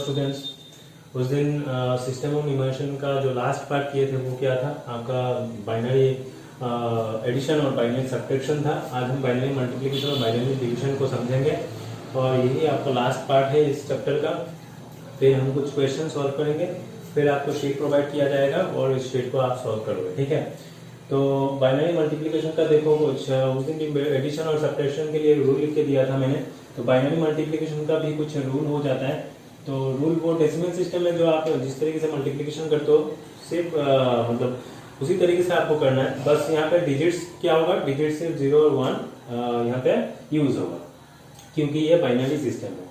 Students, उस दिन system of immersion का जो लास्ट पार्ट किए थे वो क्या था आपका, बाइनरी एडिशन और बाइनरी सब्ट्रैक्शन था। आज हम बाइनरी मल्टीप्लिकेशन और बाइनरी डिवीजन को समझेंगे और यही आपका लास्ट पार्ट है इस चैप्टर का। फिर हम कुछ क्वेश्चन सॉल्व करेंगे, फिर आपको शीट प्रोवाइड किया जाएगा और इस शीट को आप सॉल्व करोगे, ठीक है। तो बाइनरी मल्टीप्लिकेशन का देखो कुछ उस दिन एडिशन और सब्ट्रैक्शन के लिए रूल लिख के दिया था मैंने। तो बाइनरी मल्टीप्लिकेशन का भी कुछ रूल हो जाता है। तो रूल वो डेसिमल सिस्टम में जो आप जिस तरीके से मल्टीप्लिकेशन करते हो सिर्फ मतलब उसी तरीके से आपको करना है। बस यहाँ पे डिजिट्स क्या होगा, डिजिट सिर्फ 0 और 1 यहाँ पे यूज होगा क्योंकि ये बाइनरी सिस्टम है।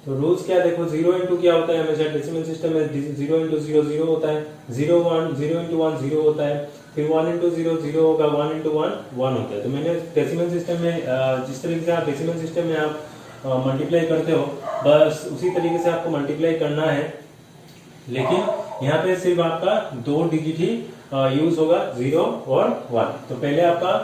तो रूल्स क्या देखो, 0 इंटू क्या होता है हमेशा डेसिमल सिस्टम में, 0 इंटू 0 0 होता है, 0 इंटू 1 0 होता है, फिर 1 इंटू 0 0 होगा, 1 इंटू 1 1 होता है। तो मैंने डेसिमल सिस्टम में जिस तरीके से आप डेसिमल सिस्टम में आप मल्टीप्लाई करते हो बस उसी तरीके से आपको मल्टीप्लाई करना है, लेकिन यहाँ पे सिर्फ आपका 2 डिजिट ही यूज होगा, 0 और 1। तो पहले आपका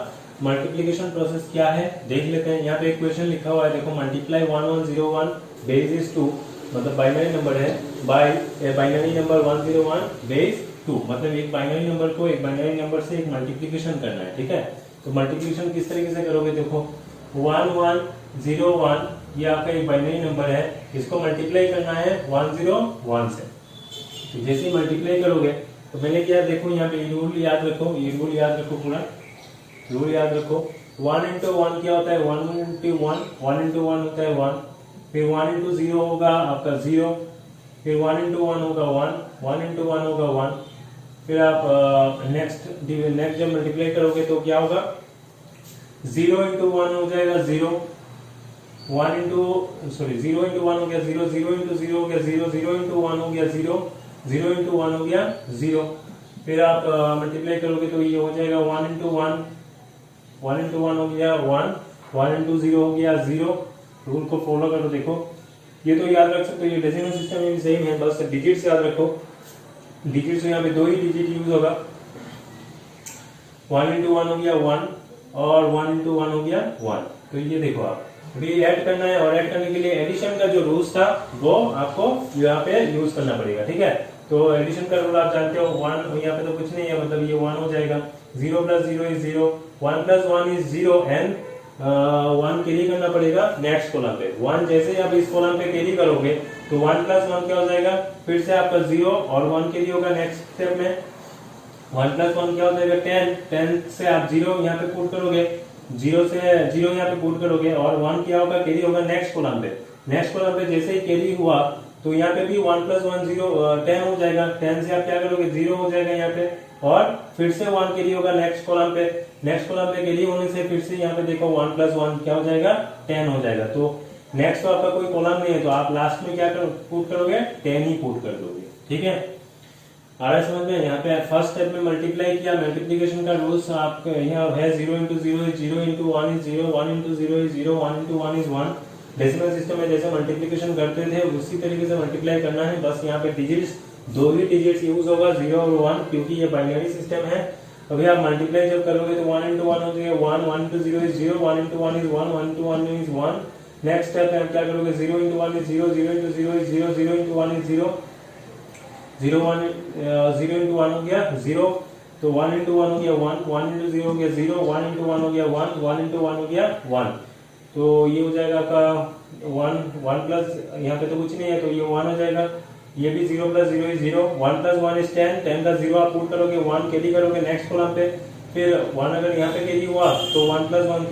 मल्टीप्लिकेशन प्रोसेस क्या है देख लेते हैं। यहाँ पे एक क्वेश्चन लिखा हुआ है देखो, मल्टीप्लाई 1101 बेस इज 2, मतलब बाइनरी नंबर है, बाय बाइनरी नंबर 101 बेस 2, मतलब एक बाइनरी नंबर को एक बाइनरी नंबर से एक मल्टीप्लिकेशन करना है, ठीक है। तो मल्टीप्लिकेशन किस तरीके से करोगे देखो, 1101 ये आपका एक बाइनरी नंबर है, इसको मल्टीप्लाई करना है 101 से। तो जैसे ही मल्टीप्लाई करोगे तो मैंने क्या देखो यहाँ पे रूल याद रखो, ये रूल याद रखो, पूरा रूल याद रखो। 1 इंटू 1 क्या होता है, 1 इंटू 1, 1 इंटू 1 होता है 1, फिर 1 इंटू 0 होगा आपका 0, फिर 1 इंटू 1 होगा 1, 1 इंटू 1 होगा 1, फिर आप नेक्स्ट जब मल्टीप्लाई करोगे तो क्या होगा, 0 इंटू 1 हो जाएगा 0, 0 इंटू 1 हो गया 0, 0 इंटू 0 हो गया 0, 0 इंटू 1 हो गया 0, 0 इंटू 1 हो गया 0, फिर आप मल्टीप्लाई करोगे तो ये हो जाएगा 1 इंटू 1, 1 इंटू 1 हो गया 1, 1 इंटू 0 हो गया 0। रूल को फॉलो करो, देखो ये तो याद रख सकते हो, ये डेसिमल सिस्टम में भी सेम है, बस डिजिट्स याद रखो। डिजिट्स यहाँ पे 2 ही डिजिट यूज होगा, 1 इंटू 1 हो गया 1 और 1 इंटू 1 हो गया 1। तो ये देखो आप अभी ऐड करना है और ऐड करने के लिए एडिशन का जो रूल्स था वो आपको यहाँ पे यूज करना पड़ेगा, ठीक है। तो एडिशन का रूल आप जानते हो, 1 यहाँ पे तो कुछ नहीं है, मतलब ये 1 हो जाएगा, 0 plus 0 is 0, 1 plus 1 is 0 and 1 carry करना पड़ेगा नेक्स्ट कॉलम पे। 1 जैसे ही आप इस कॉलम पे कैरी करोगे तो 1 प्लस 1 क्या हो जाएगा, फिर से आपका 0 और 1 कैरी होगा नेक्स्ट स्टेप में, 1 प्लस 1 क्या हो जाएगा 10, 10 से आप 0 यहाँ पे पुट करोगे, 0 से 0 यहाँ पे पुट करोगे और 1 क्या होगा, कैरी होगा नेक्स्ट कॉलम पे। नेक्स्ट कॉलम पे जैसे ही कैरी हुआ तो यहाँ पे भी 1 प्लस 1 10 हो जाएगा, 10 से आप क्या करोगे 0 हो जाएगा यहाँ पे और फिर से 1 कैरी होगा नेक्स्ट कॉलम पे। नेक्स्ट कॉलम पे कैरी होने से फिर से यहाँ पे देखो 1 प्लस 1 क्या हो जाएगा 10 हो जाएगा। तो नेक्स्ट तो आपका कोई कॉलम नहीं है तो आप लास्ट में क्या पुट करोगे, 10 ही पुट कर दोगे, ठीक है। आ रहा है समझ में। यहाँ पे फर्स्ट स्टेप में मल्टीप्लाई किया, मल्टीप्लिकेशन का रूल्स आपका यहाँ है, 0 into 0 is 0, into 1 is 0, 1 into 0 is 0, 1 into 1 is 1। Decimal system में जैसे मल्टीप्लिकेशन करते थे उसी तरीके से मल्टीप्लाई करना है, बस यहाँ पे डिजिट्स 2 ही डिजिट्स यूज होगा, 0 और 1, क्योंकि ये बाइनरी सिस्टम है। अभी आप मल्टीप्लाई जब करोगे तो 1 इंटू 1 हो जाएगा 1, 1 into 0 is 0, 1 into 1 is 1, 1 into 1 is 1। Next step में आप क्या करोगे, 0 into 1 is 0, 0 into 0 is 0, 0 into 1 is 0, 0 into 1 हो गया 0, तो 1 इंटू 1 हो गया 1, 1 इंटू 0 हो गया 0, 1 इंटू 1 हो गया 1, 1 इंटू 1 हो गया 1। तो ये हो जाएगा आपका 1 प्लस, यहाँ पे तो कुछ नहीं है तो ये 1 हो जाएगा, ये भी 0 प्लस 0 इज 0, 1 प्लस 1 इज 10, 10 का 0 आप पुट करोगे, 1 कैरी करोगे नेक्स्ट कॉलम पे, फिर 1 अगर यहाँ पे कैरी हुआ तो 1 प्लस 1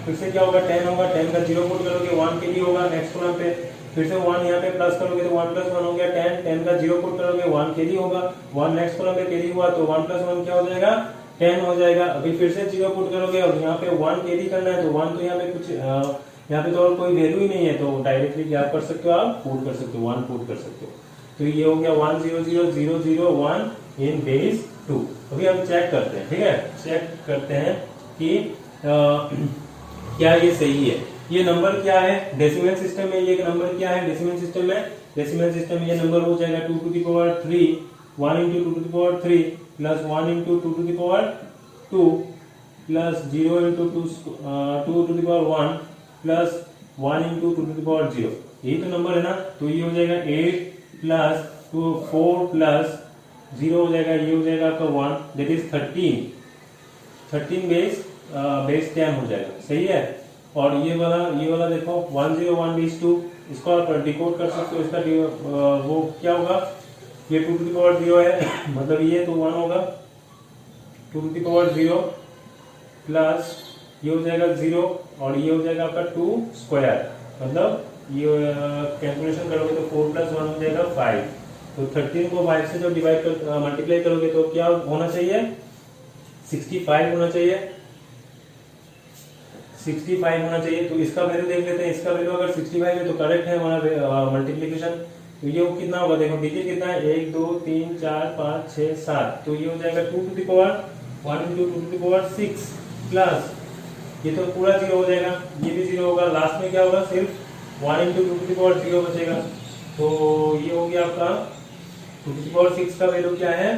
फिर से क्या होगा 10 होगा, 10 का 0 पुट करोगे, 1 कैरी होगा नेक्स्ट कॉलम पे, फिर से 1 यहाँ पे प्लस करोगे तो 1 प्लस 1 हो गया 10, 10 का 0 पुट करोगे, 1 कैरी होगा, 1 नेक्स्ट कॉलम पे कैरी हुआ तो 1 प्लस 1 क्या हो जाएगा 10 हो जाएगा। अभी फिर से 0 पुट करोगे और यहाँ पे 1 कैरी करना है तो 1 तो यहाँ पे कुछ यहाँ पे तो और कोई वैल्यू ही नहीं है, तो डायरेक्टली क्या कर सकते हो आप पुट कर सकते हो, 1 पुट कर सकते हो। तो ये हो गया 1 0 0 0 0 1 इन बेस 2। अभी हम चेक करते हैं, ठीक है, चेक करते हैं कि क्या ये सही है। ये नंबर क्या है डेसिमल सिस्टम में, ये नंबर क्या है डेसिमल सिस्टम में, डेसिमल सिस्टम में ये नंबर हो जाएगा 2 to the power 3, 1 into 2 to the power 3 plus 1 into 2 to the power 2 plus 0 into 2 to the power 1 plus 1 into 2 to the power 0। यही तो नंबर है ना, तो ये हो जाएगा 8 प्लस 4 प्लस 0 हो जाएगा, ये हो जाएगा आपका 1, दैट इज 13 बेस 10 हो जाएगा, सही है। और ये वाला देखो 101 बेस 2, इसको आप डिकोड कर सकते हो, इसका वो क्या होगा, ये 2 to the power 0 है मतलब ये तो 1 होगा, 2 to the power 0 प्लस ये हो जाएगा 0 और ये हो जाएगा आपका 2 स्क्वायर, मतलब ये कैलकुलेशन करोगे तो 4 प्लस 1 हो जाएगा 5, तो 13 को 5 से जो डिवाइड कर मल्टीप्लाई करोगे तो क्या होना चाहिए, 65 होना चाहिए, 65 होना चाहिए। तो इसका वैल्यू देख लेते हैं, इसका वैल्यू अगर 65 है तो करेक्ट है हमारा मल्टीप्लीकेशन। तो ये कितना होगा, देखो डिजिट कितना है, 1 2 3 4 5 6 7, तो ये हो जाएगा 2 to the power 1 into 2 to the power 6 plus ये तो पूरा 0 हो जाएगा, ये भी 0 होगा, लास्ट में क्या होगा, सिर्फ 1 into 2 to the power 0 बचेगा। तो ये हो गया आपका 2 to the power 6 का वैल्यू क्या है,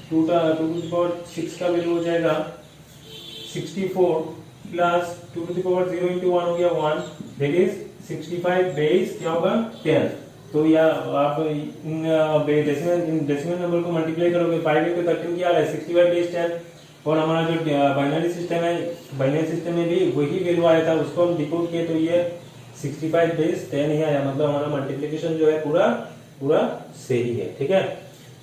2 to the power 6 का वैल्यू हो जाएगा 64 plus 2 to the power 0 into 1 हो गया 1, दैट इज 65 बेस क्या होगा 10। तो या आप इन डेसिमल नंबर को मल्टीप्लाई करोगे, 5 into 13 क्या आ रहा है, 65 बेस 10, और हमारा जो बाइनरी सिस्टम है, बाइनरी सिस्टम में भी वही वैल्यू आया था, उसको हम डिकोड किए तो ये 65 बेस 10 ही आया, मतलब हमारा मल्टीप्लिकेशन जो है पूरा सही है, ठीक है।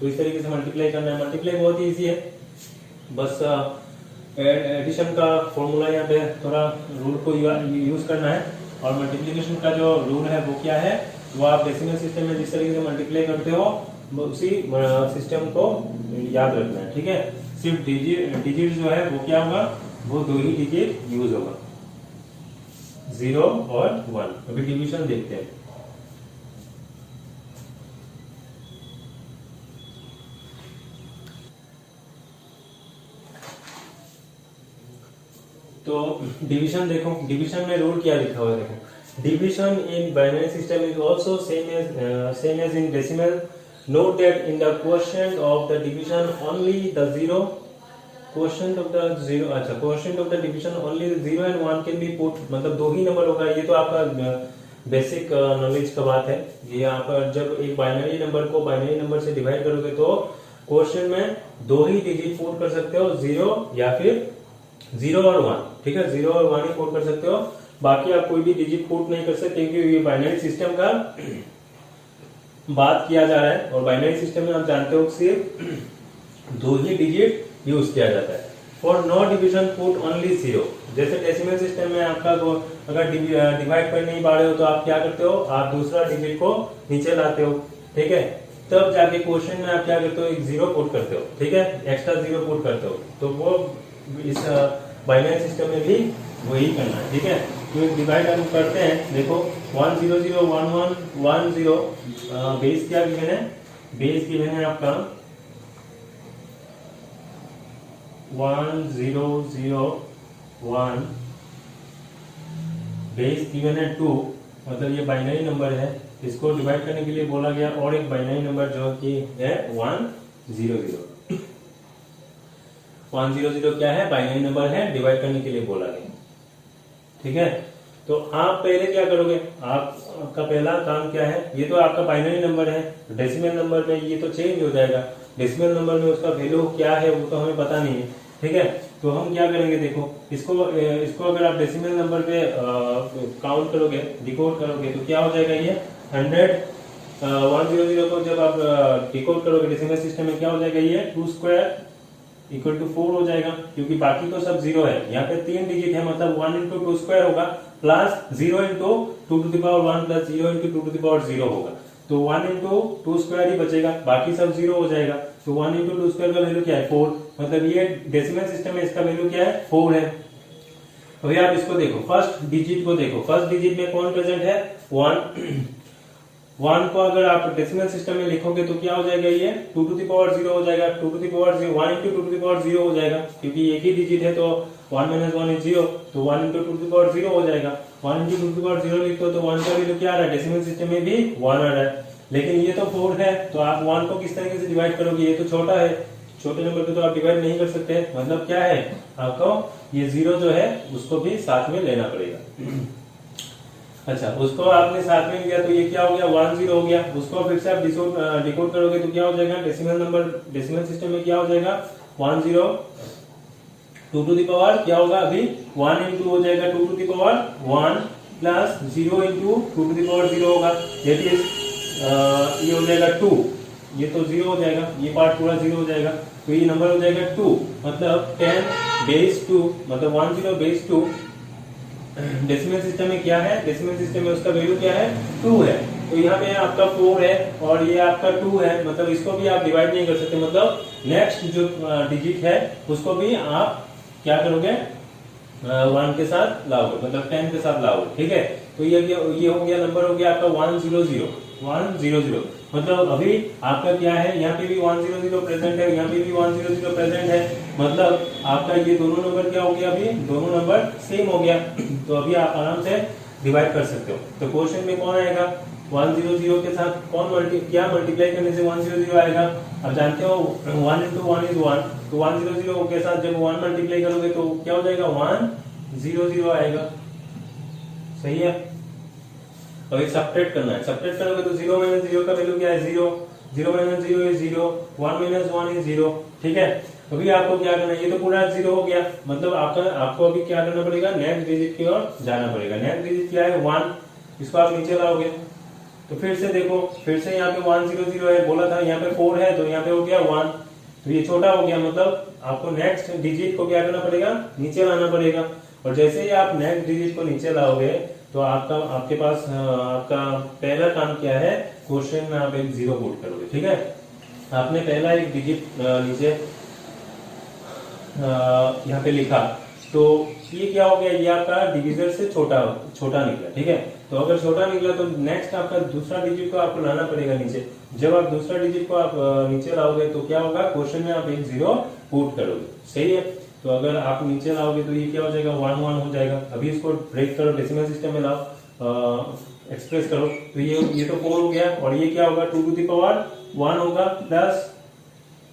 तो इस तरीके से मल्टीप्लाई करना है, मल्टीप्लाई बहुत ही इजी है, बस एडिशन का फॉर्मूला यहाँ पे थोड़ा रूल को यूज करना है, और मल्टीप्लिकेशन का जो रूल है वो क्या है, वो आप डेसिमल सिस्टम में जिस तरीके से मल्टीप्लाई करते हो उसी सिस्टम को याद रखना है, ठीक है। सिर्फ डिजिट जो है वो क्या होगा, वो 2 ही डिजिट यूज होगा, 0 और 1। अभी डिवीजन देखते हैं। तो डिवीजन देखो, डिवीजन में रूल क्या लिखा हुआ है, देखो division in binary system is also same as in decimal. Note that in the quotient of the division only the zero quotient of the zero अच्छा quotient of the division only the 0 and 1 can be put, मतलब 2 ही number होगा। ये तो आपका basic knowledge का बात है। ये आप जब एक बाइनरी नंबर को बाइनरी नंबर से डिवाइड करोगे तो क्वेश्चन में 2 ही डिजिट पुट कर सकते हो, 0 या फिर 0 और 1, ठीक है, 0 और 1 ही पुट कर सकते हो, बाकी आप कोई भी डिजिट पुट नहीं कर सकते, क्योंकि ये बाइनरी सिस्टम का बात किया जा रहा है, और बाइनरी सिस्टम में आप जानते हो सिर्फ 2 ही डिजिट यूज किया जाता है। For no division put only 0, जैसे डेसिमल सिस्टम में आपका अगर डिवाइड कर नहीं पा रहे हो तो आप क्या करते हो, आप दूसरा डिजिट को नीचे लाते हो, ठीक है, तब जाके क्वेश्चन में आप क्या करते हो, एक 0 पुट करते हो, ठीक है, एक्स्ट्रा 0 पुट करते हो। तो वो इस बाइनरी सिस्टम में भी वही करना है, ठीक है। तो एक डिवाइड हम करते हैं, देखो 1 0 0 1 1 1 0, बेस क्या गिवन है, बेस गिवन है आपका 1 0 0 1, बेस गिवन है 2, मतलब ये बाइनरी नंबर है, इसको डिवाइड करने के लिए बोला गया, और एक बाइनरी नंबर जो कि है 1 0 0 1 0 0 क्या है, बाइनरी नंबर है, डिवाइड करने के लिए बोला गया, ठीक है। तो आप पहले क्या करोगे, आपका पहला काम क्या है, ये तो आपका बाइनरी नंबर है, डेसिमल नंबर में ये तो चेंज हो जाएगा, डेसिमल नंबर में उसका वैल्यू क्या है वो तो हमें पता नहीं है, ठीक है। तो हम क्या करेंगे, देखो इसको अगर आप डेसिमल नंबर पे काउंट करोगे, डिकोड करोगे तो क्या हो जाएगा, ये 100 1 0 0 को जब आप डिकोड करोगे डेसिमल सिस्टम में क्या हो जाएगा, ये 2 स्क्वायर इक्वल टू 4 हो जाएगा, क्योंकि बाकी तो सब 0 है, यहाँ पे 3 डिजिट है, मतलब 1 into 2 स्क्वायर होगा, plus 0 into 2 to the power 1 plus 0 into 2 to the power 0 होगा, तो 1 into 2 स्क्वायर ही बचेगा, बाकी सब 0 हो जाएगा। तो 1 into 2 स्क्वायर का वैल्यू क्या है, 4, मतलब ये डेसिमल सिस्टम में इसका वैल्यू क्या है, 4 है। अभी आप इसको देखो, फर्स्ट डिजिट को देखो, फर्स्ट डिजिट में कौन प्रेजेंट है, 1 1 को अगर आप डेसिमल सिस्टम में लिखोगे तो क्या हो जाएगा, ये 2 to the power 0 हो जाएगा, 2 to the power 0 1 into 2 to the power 0 हो जाएगा, क्योंकि एक ही डिजिट है तो 1 minus 1 is 0, तो 1 into 2 to the power 0 हो जाएगा। 1 into 2 to the power 0 लिखते हो तो 1 का वैल्यू क्या आ रहा है, डेसिमल सिस्टम में भी 1 आ रहा है, लेकिन ये तो 4 है, तो आप 1 को किस तरीके से डिवाइड करोगे, ये तो छोटा है, छोटे नंबर पे तो आप डिवाइड नहीं कर सकते, मतलब क्या है, आपको ये 0 जो है उसको भी साथ में लेना पड़ेगा। अच्छा, उसको आपने साथ में लिया तो ये क्या हो गया 10 हो गया। उसको फिर से आप डिकोड करोगे तो क्या हो जाएगा, डेसिमल नंबर डेसिमल सिस्टम में क्या हो जाएगा 10 2 टू द पावर क्या होगा अभी 1 इंटू हो जाएगा 2 to the power 1 plus 0 into 2 to the power 0 होगा, दैट इज ये हो जाएगा 2, ये तो 0 हो जाएगा, ये पार्ट पूरा 0 हो जाएगा, तो ये नंबर हो जाएगा 2, मतलब 10 बेस 2 मतलब 10 बेस 2। डेसिमल सिस्टम में क्या है, डेसिमल सिस्टम में उसका वैल्यू क्या है 2 है, तो यहाँ पे आपका 4 है और ये आपका 2 है, मतलब इसको भी आप डिवाइड नहीं कर सकते, मतलब नेक्स्ट जो डिजिट है उसको भी आप क्या करोगे 1 के साथ लाओगे, मतलब 10 के साथ लाओगे, ठीक है। तो ये हो गया नंबर हो गया आपका 100 मतलब अभी आपका क्या है, यहाँ पे भी 100 प्रेजेंट है, यहाँ पे भी 100 प्रेजेंट है, मतलब आपका ये दोनों नंबर क्या हो गया, अभी दोनों नंबर सेम हो गया, तो अभी आप आराम से डिवाइड कर सकते हो। तो क्वेश्चन में कौन आएगा 100 के साथ क्या मल्टीप्लाई करने से 100 आएगा, आप जानते हो 1 इंटू 1 इज 1, तो 100 के साथ जब 1 मल्टीप्लाई करोगे तो क्या हो जाएगा 100 आएगा, सही है। अब एक सब्ट्रैक्ट करना है, सब्ट्रैक्ट करोगे तो 0 माइनस 0 का वैल्यू क्या है 0, 0 माइनस 0 इज 0, 1 माइनस 1 इज 0, ठीक है। अभी आपको क्या करना है, ये तो पूरा 0 हो गया, मतलब आपको अभी क्या करना पड़ेगा, नेक्स्ट डिजिट की ओर जाना पड़ेगा। नेक्स्ट डिजिट क्या है 1, इसको आप नीचे लाओगे तो फिर से देखो, फिर से यहाँ पे 100 है, बोला था यहाँ पे 4 है तो यहाँ पे हो गया 1, तो ये छोटा हो गया, मतलब आपको नेक्स्ट डिजिट को क्या करना पड़ेगा, नीचे लाना पड़ेगा। और जैसे ही आप नेक्स्ट डिजिट को नीचे लाओगे तो आपके पास आपका पहला काम क्या है, क्वेश्चन में आप एक 0 पुट करोगे, ठीक है। आपने पहला एक डिजिट नीचे यहाँ पे लिखा, तो ये क्या हो गया, ये आपका डिविजर से छोटा निकला, ठीक है। तो अगर छोटा निकला तो नेक्स्ट आपका दूसरा डिजिट को आपको लाना पड़ेगा नीचे। जब आप दूसरा डिजिट को आप नीचे लाओगे तो क्या होगा, क्वेश्चन में आप एक 0 पुट करोगे, सही है। तो अगर आप नीचे लाओगे तो ये क्या हो जाएगा 1 1 हो जाएगा। अभी इसको ब्रेक करो, डेसिमल सिस्टम में लाओ, एक्सप्रेस करो, तो ये तो 4 हो गया, और ये क्या होगा 2 टू द पावर 1 होगा प्लस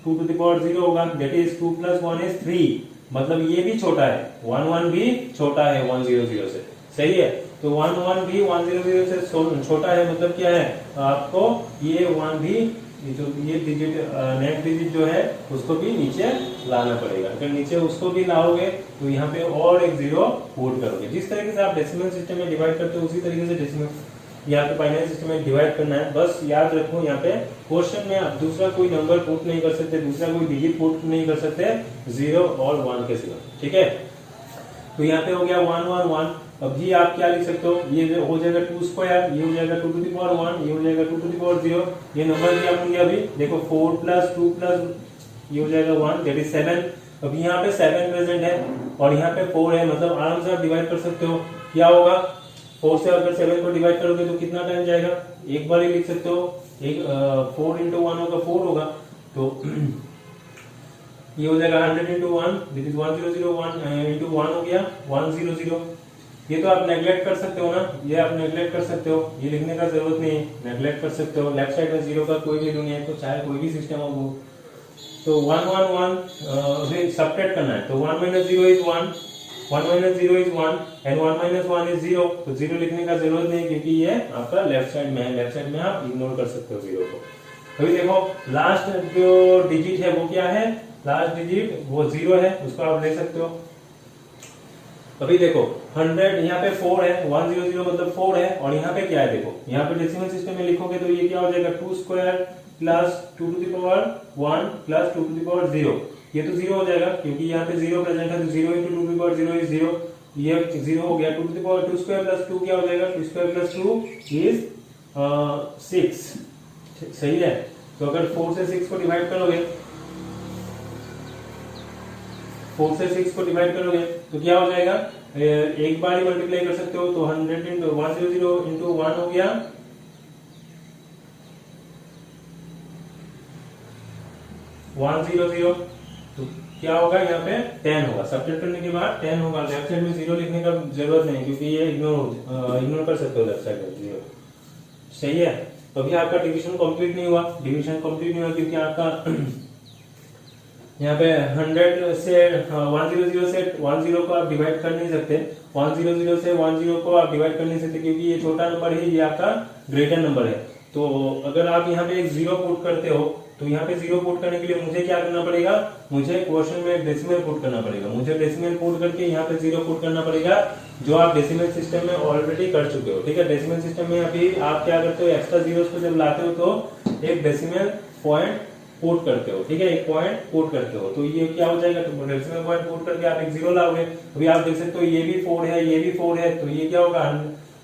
2 टू द पावर 0 होगा, दैट इज 2 प्लस 1 इज 3, मतलब ये भी छोटा है, 1 1 भी छोटा है 100 से, सही है। तो 1 1 भी 100 से छोटा है, मतलब क्या है, आपको ये 1 भी ये डिजिट नेक्स्ट डिजिट जो है उसको भी नीचे लाना पड़ेगा। अगर नीचे उसको भी लाओगे तो यहाँ पे और एक 0 पुट करोगे। जिस तरीके से आप डेसिमल सिस्टम में डिवाइड करते हो उसी तरीके से डेसिमल यहाँ पे बाइनरी सिस्टम में डिवाइड करना है। बस याद रखो, यहाँ पे क्वेश्चन में आप दूसरा कोई नंबर पुट नहीं कर सकते, दूसरा कोई डिजिट पुट नहीं कर सकते 0 और 1 के सिवा, ठीक है। तो यहाँ पे हो गया 1 1 1। अभी आप क्या लिख सकते हो, ये हो जाएगा 2 स्क्वायर, ये हो जाएगा 2 टू द पावर 1, ये हो जाएगा 2 टू द पावर 0। ये नंबर दिया आपने अभी देखो 4 प्लस 2 प्लस ये हो जाएगा 1, दैट इज 7। अभी यहाँ पे 7 प्रेजेंट है और यहाँ पे 4 है, मतलब आराम से आप डिवाइड कर सकते हो। क्या होगा 4 से अगर 7 को डिवाइड करोगे तो कितना टाइम जाएगा, एक बार ही लिख सकते हो, एक 4 इंटू 1 होगा 4 होगा, तो ये हो जाएगा 100 इंटू 1, दिस इज 1001 इंटू 1 हो गया 100। ये तो आप नेग्लेक्ट कर सकते हो ना, ये आप नेग्लेक्ट कर सकते हो, ये लिखने का जरूरत नहीं है, नेग्लेक्ट कर सकते हो। लेफ्ट साइड में 0 का कोई वैल्यू नहीं है, तो चाहे कोई भी सिस्टम हो वो। तो 1 1 1 सब्ट्रैक्ट करना है, तो 1 minus 0 is 1, 1 minus 0 is 1 and 1 minus 1 is 0। तो 0 लिखने का जरूरत नहीं क्योंकि ये आपका लेफ्ट साइड में है, लेफ्ट साइड में आप इग्नोर कर सकते हो 0 को। अभी देखो लास्ट जो डिजिट है वो क्या है, लास्ट डिजिट वो 0 है, उसको आप ले सकते हो। अभी देखो 100 यहाँ पे 4 है, 100 मतलब 4 है, और यहाँ पे क्या है देखो, यहाँ पे डेसिमल सिस्टम में लिखोगे तो ये क्या हो जाएगा 2 square plus 2 to the power 1 plus 2 to the power 0। ये तो 0 हो जाएगा क्योंकि यहाँ पे 0 प्रेजेंट है, तो 0 into 2 to the power 0 is 0, ये 0 हो गया। 2 to the power 2 square plus 2 क्या हो जाएगा, 2 स्क्वायर प्लस 2 इज 6, सही है। तो अगर 4 से 6 को डिवाइड करोगे, 4 से 6 को डिवाइड करोगे तो क्या हो जाएगा, एक बार ही मल्टीप्लाई कर सकते हो, तो 100 इंटू 100 इंटू 1 हो गया 100। तो क्या होगा यहाँ पे 10 होगा, सब्ट्रैक्ट करने के बाद 10 होगा। लेफ्ट साइड में 0 लिखने का जरूरत नहीं क्योंकि ये इग्नोर कर सकते हो लेफ्ट साइड में 0, सही है। तो अभी आपका डिवीजन कंप्लीट नहीं हुआ, डिवीजन कंप्लीट नहीं हुआ क्योंकि आपका यहाँ पे 100 से 100 से 10 को आप डिवाइड कर नहीं सकते, 100 से 10 को आप डिवाइड कर नहीं सकते क्योंकि ये छोटा नंबर है, ये आपका ग्रेटर नंबर है। तो अगर आप यहाँ पे एक 0 पुट करते हो तो यहाँ पे 0 पुट करने के लिए मुझे क्या करना पड़ेगा, मुझे क्वेश्चन में एक डेसिमल पुट करना पड़ेगा, मुझे डेसिमल पुट करके यहाँ पे 0 पुट करना पड़ेगा, जो आप डेसिमल सिस्टम में ऑलरेडी कर चुके हो। ठीक है, डेसिमल सिस्टम में अभी आप क्या करते हो, एक्स्ट्रा जीरोस को जब लाते हो तो एक डेसिमल पॉइंट पुट करते हो। ठीक है, एक पॉइंट पुट करते हो तो ये क्या हो जाएगा, तो डेसिमल पॉइंट पुट करके आप एक 0 लाओगे। अभी आप देख सकते हो ये भी 4 है, ये भी 4 है, तो ये क्या होगा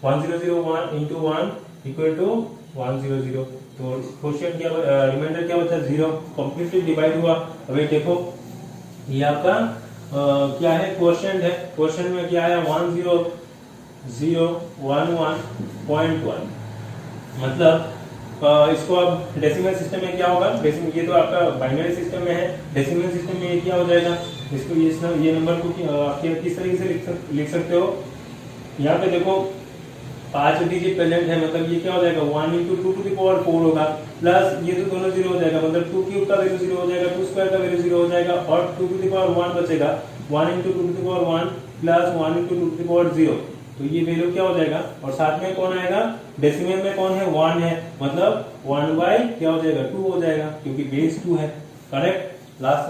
1001 into 1 इक्वल टू 100। तो क्वेश्चन क्या रिमाइंडर क्या बचा, 0, कंप्लीटली डिवाइड हुआ। अभी देखो ये आपका क्या है, क्वेश्चन है, क्वेश्चन में क्या है 10011.1, मतलब इसको अब डेसिमल सिस्टम में क्या होगा, डेसिमल ये तो आपका बाइनरी सिस्टम में है, डेसिमल सिस्टम में ये क्या हो जाएगा, इसको ये नंबर को आप किस तरीके से लिख सकते हो, यहाँ पे देखो 5 डिजिट प्रेजेंट है, मतलब ये क्या हो जाएगा 1 into 2 to the power 4 होगा, प्लस ये तो दोनों 0 हो जाएगा, मतलब 2 क्यूब का वैल्यू 0 हो जाएगा, 2 स्क्वायर का वैल्यू 0 हो जाएगा, और 2 to the power 1 बचेगा, 1 into 2 to the power 1 plus 1 into 2 to the power 0, तो ये वैल्यू क्या हो जाएगा, और साथ में कौन आएगा, डेसिमल में कौन है 1 है, मतलब 1 बाई क्या हो जाएगा 2 हो जाएगा, क्योंकि बेस 2 है। करेक्ट, लास्ट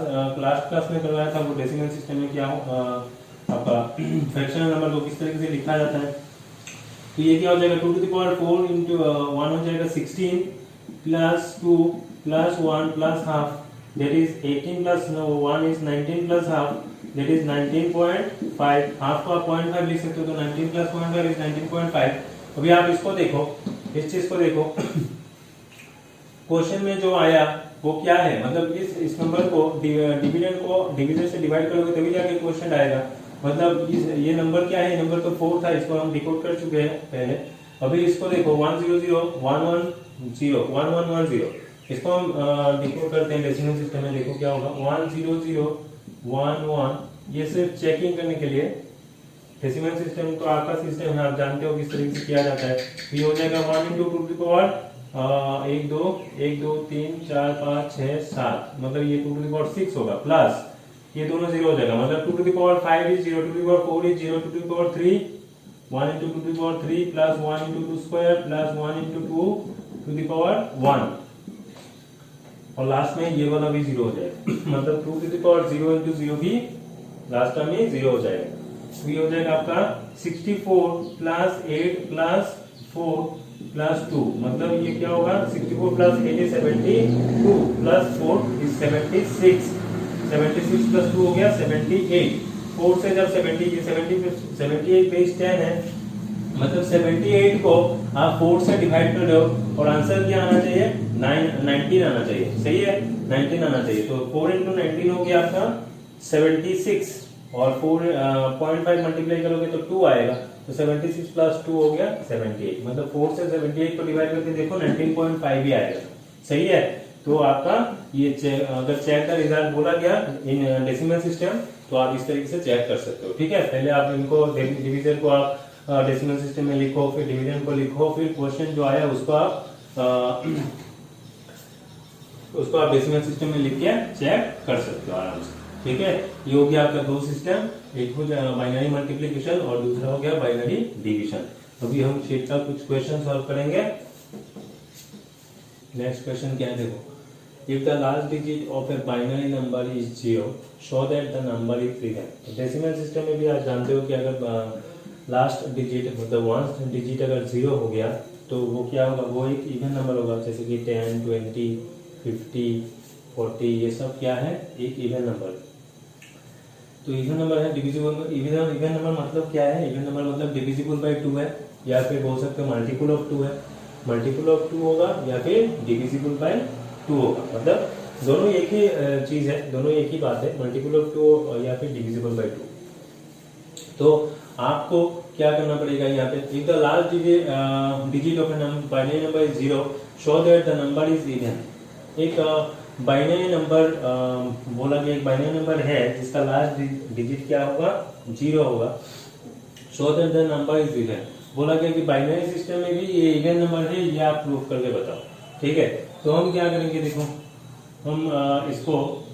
क्लास में करवाया था वो डेसिमल सिस्टम में क्या आपका फ्रैक्शनल नंबर को किस तरीके से लिखा जाता है। तो ये क्या हो जाएगा 2 to the power 4 into 1 हो जाएगा 16 plus 2 plus 1 plus half, that is 18 plus 1 is 19 plus half, that is 19.5, half को आप 0.5 लिख सकते हो, तो 19 plus 0.5 is 19.5। अभी आप इसको देखो, इस चीज को देखो, क्वेश्चन में जो आया वो क्या है, मतलब इस नंबर को डिविडेंड को डिविजन से डिवाइड करोगे तभी जाके क्वेश्चन आएगा, मतलब ये नंबर क्या है, नंबर तो 4 था, इसको हम डिकोड कर चुके हैं पहले। अभी इसको देखो 1001110, इसको हम डिकोड करते हैं डेसिमल सिस्टम में, देखो क्या होगा 10011, ये सिर्फ चेकिंग करने के लिए। डेसिमल सिस्टम तो आपका सिस्टम है, आप जानते हो किस तरीके से किया जाता है। ये हो जाएगा 1 into 2 to the power 1 2 3 4 5 6 7, मतलब ये 2 to the power 6 होगा, प्लस ये दोनों 0 हो जाएगा, मतलब 2 to the power 5 is 0, 2 to the power 4 is 0, 2 to the power 3 1 into 2 to the power 3 plus 1 into 2 square plus 1 into 2 to the power 1, और last में ये वाला भी 0 हो जाएगा, मतलब 2 to the power 0 into 0 भी लास्ट टर्म में 0 हो जाएगा। तो ये हो जाएगा आपका 64 प्लस 8 प्लस 4 प्लस 2, मतलब ये क्या होगा 64 plus 8 is 72 plus 4 is 76, 76 plus 2 हो गया 78, 4 से जब 78 बेस 10 है, मतलब 78 को आप 4 से डिवाइड कर रहे हो, और आंसर क्या आना चाहिए 19 आना चाहिए, सही है 19 आना चाहिए। तो 4 into 19 हो गया आपका 76, और 4.5 मल्टीप्लाई करोगे तो 2 आएगा, तो 76 प्लस 2 हो गया 78, मतलब 4 से 78 को डिवाइड करके देखो 19.5 ही आएगा, सही है। तो आपका ये अगर चेक का रिजल्ट बोला गया इन डेसिमल सिस्टम, तो आप इस तरीके से चेक कर सकते हो। ठीक है, पहले आप इनको डिवीजन को आप डेसिमल सिस्टम में लिखो, फिर डिवीजन को लिखो, फिर क्वेश्चन जो आया उसको आप डेसिमल सिस्टम में लिख के चेक कर सकते हो आराम से। ठीक है, ये हो गया आपका 2 सिस्टम, एक हो गया बाइनरी मल्टीप्लिकेशन और दूसरा हो गया बाइनरी डिवीजन। अभी हम शीट का कुछ क्वेश्चन सॉल्व करेंगे। नेक्स्ट क्वेश्चन क्या है, देखो, if the last digit of a binary number is 0 show that the number is even। तो डेसिमल सिस्टम में भी आप जानते हो कि अगर लास्ट डिजिट मतलब वन डिजिट अगर 0 हो गया तो वो क्या होगा, वो एक इवन नंबर होगा, जैसे कि 10 20 50 40, ये सब क्या है एक इवन नंबर। तो इवन नंबर है डिविजिबल, इवन नंबर मतलब क्या है, इवन नंबर मतलब डिविजिबल बाय 2 है, या फिर बोल सकते हो मल्टीपल ऑफ 2 है, मल्टीपल ऑफ 2 होगा या फिर डिविजिबल बाय 2 होगा, मतलब दोनों एक ही चीज है, दोनों एक ही बात है, मल्टीपल ऑफ 2 या फिर डिविजिबल बाय 2। तो आपको क्या करना पड़ेगा यहाँ पे, if the last digit of binary number is 0 show that the number is even. एक बाइनरी नंबर बोला गया, एक बाइनरी नंबर है जिसका लास्ट डिजिट क्या होगा 0 होगा, show that the number is even. बोला गया कि बाइनरी सिस्टम में भी ये इवन नंबर है, ये आप प्रूव करके बताओ। ठीक है, तो हम क्या करेंगे, देखो हम इसको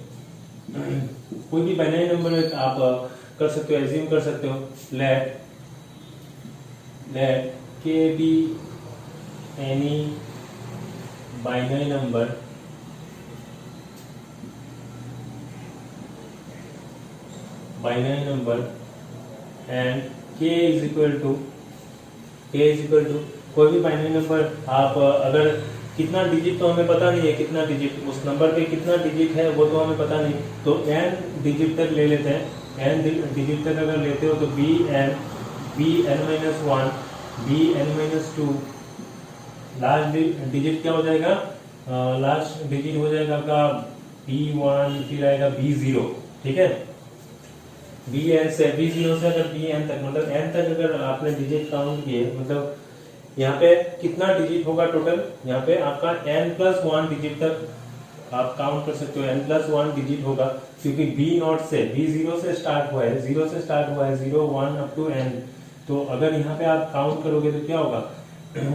कोई भी बाइनरी नंबर आप कर सकते हो, एज्यूम कर सकते हो। Let k be any binary number and k is equal to कोई भी बाइनरी नंबर आप अगर कितना डिजिट तो हमें पता नहीं है, कितना डिजिट उस नंबर पे कितना डिजिट है वो तो हमें पता नहीं, तो n डिजिट तक ले लेते हैं। n डिजिट तक अगर लेते हो तो bn -1 bn-2 लास्ट डिजिट क्या हो जाएगा, लास्ट डिजिट हो जाएगा आपका b1, फिर आएगा b0, ठीक है। bn से b0 से अगर bn तक मतलब n तक अगर आपने डिजिट काउंट किए, मतलब यहाँ पे कितना डिजिट होगा टोटल, यहाँ पे आपका n+1 डिजिट तक आप काउंट कर सकते हो, n+1 डिजिट होगा, क्योंकि b0 से b0 से स्टार्ट हुआ है, 0 से स्टार्ट हुआ है, 0 1 अप टू n। तो अगर यहाँ पे आप काउंट करोगे तो क्या होगा,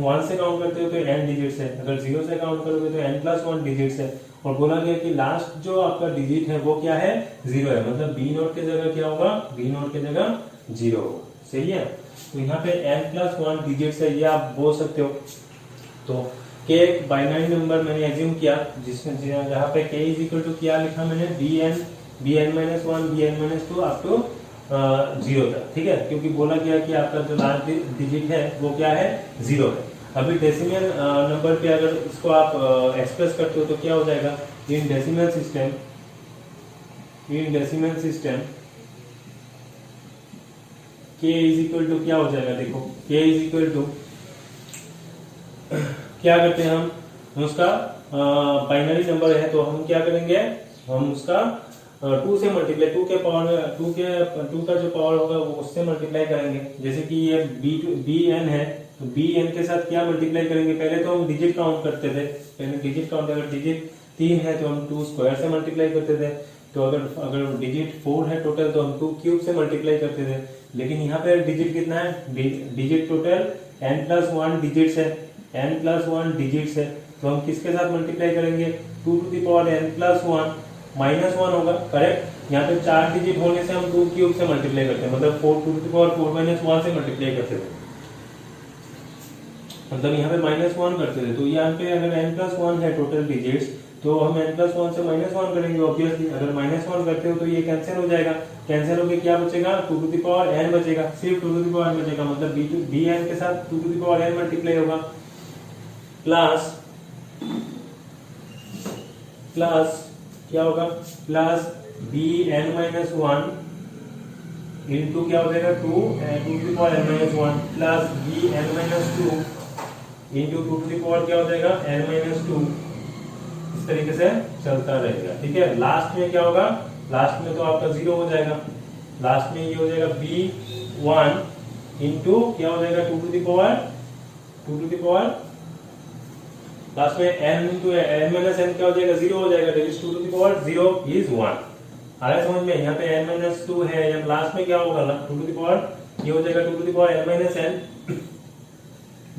1 से काउंट करते हो तो n डिजिट से, अगर 0 से काउंट करोगे तो n+1 डिजिट से। और बोला गया कि लास्ट जो आपका डिजिट है वो क्या है, 0 है, मतलब b0 के जगह क्या होगा, b0 के जगह 0 होगा, सही है। तो यहाँ पे n+1 डिजिट है, ये आप बोल सकते हो। तो k एक बाइनरी नंबर मैंने एज्यूम किया, जिसमें जहाँ पे k इज इक्वल टू क्या लिखा मैंने, bn-1 bn-2 अप टू 0 तक, ठीक है, क्योंकि बोला गया कि आपका जो लास्ट डिजिट है वो क्या है, 0 है। अभी डेसिमल नंबर पे अगर इसको आप एक्सप्रेस करते हो तो क्या हो जाएगा, in decimal system k is equal to क्या हो जाएगा, देखो k इज इक्वल टू क्या करते हैं हम उसका बाइनरी नंबर है तो हम क्या करेंगे, हम उसका 2 से मल्टीप्लाई, 2 का जो पावर होगा वो उससे मल्टीप्लाई करेंगे। जैसे कि ये bn है तो bn के साथ क्या मल्टीप्लाई करेंगे, पहले तो हम डिजिट काउंट करते थे, पहले डिजिट काउंट, अगर डिजिट 3 है तो हम 2 स्क्वायर से मल्टीप्लाई करते थे, तो अगर डिजिट 4 है टोटल तो हम 2 क्यूब से मल्टीप्लाई करते थे। लेकिन यहाँ पे डिजिट कितना है, डिजिट टोटल n+1 डिजिट्स है, n+1 डिजिट्स है, तो हम किसके साथ मल्टीप्लाई करेंगे, 2 टू द पावर n+1 -1 होगा, करेक्ट। यहाँ पे 4 डिजिट होने से हम 2 क्यूब से मल्टीप्लाई करते हैं, मतलब 4 टू द पावर 4 - 1 से मल्टीप्लाई करते थे, मतलब यहाँ पे -1 करते थे। तो यहाँ पे अगर n+1 है टोटल डिजिट्स तो हम n+1 से -1 करेंगे ऑब्वियसली, अगर -1 करते हो तो ये कैंसिल हो जाएगा, कैंसिल होके क्या बचेगा, 2 टू द पावर n बचेगा, सिर्फ 2 टू द पावर n बचेगा, मतलब bn के साथ 2 to the power n multiply होगा, प्लस क्या होगा, प्लस bn-1 इंटू क्या हो जाएगा, 2 to the power n-1 plus bn-2 into 2 to the power क्या हो जाएगा, n-2, इस तरीके से चलता रहेगा, ठीक है। लास्ट में क्या होगा, लास्ट में तो आपका 0 हो जाएगा, लास्ट में ये हो जाएगा b1 इंटू क्या हो जाएगा, 2 टू द पावर लास्ट में n इंटू n-n क्या हो जाएगा, 0 हो जाएगा, that is 2 to the power 0 is 1। आ रहा है समझ में, यहाँ पे n-2 है, या लास्ट में क्या होगा, 2 टू द पावर ये हो जाएगा 2 टू द पावर n-n,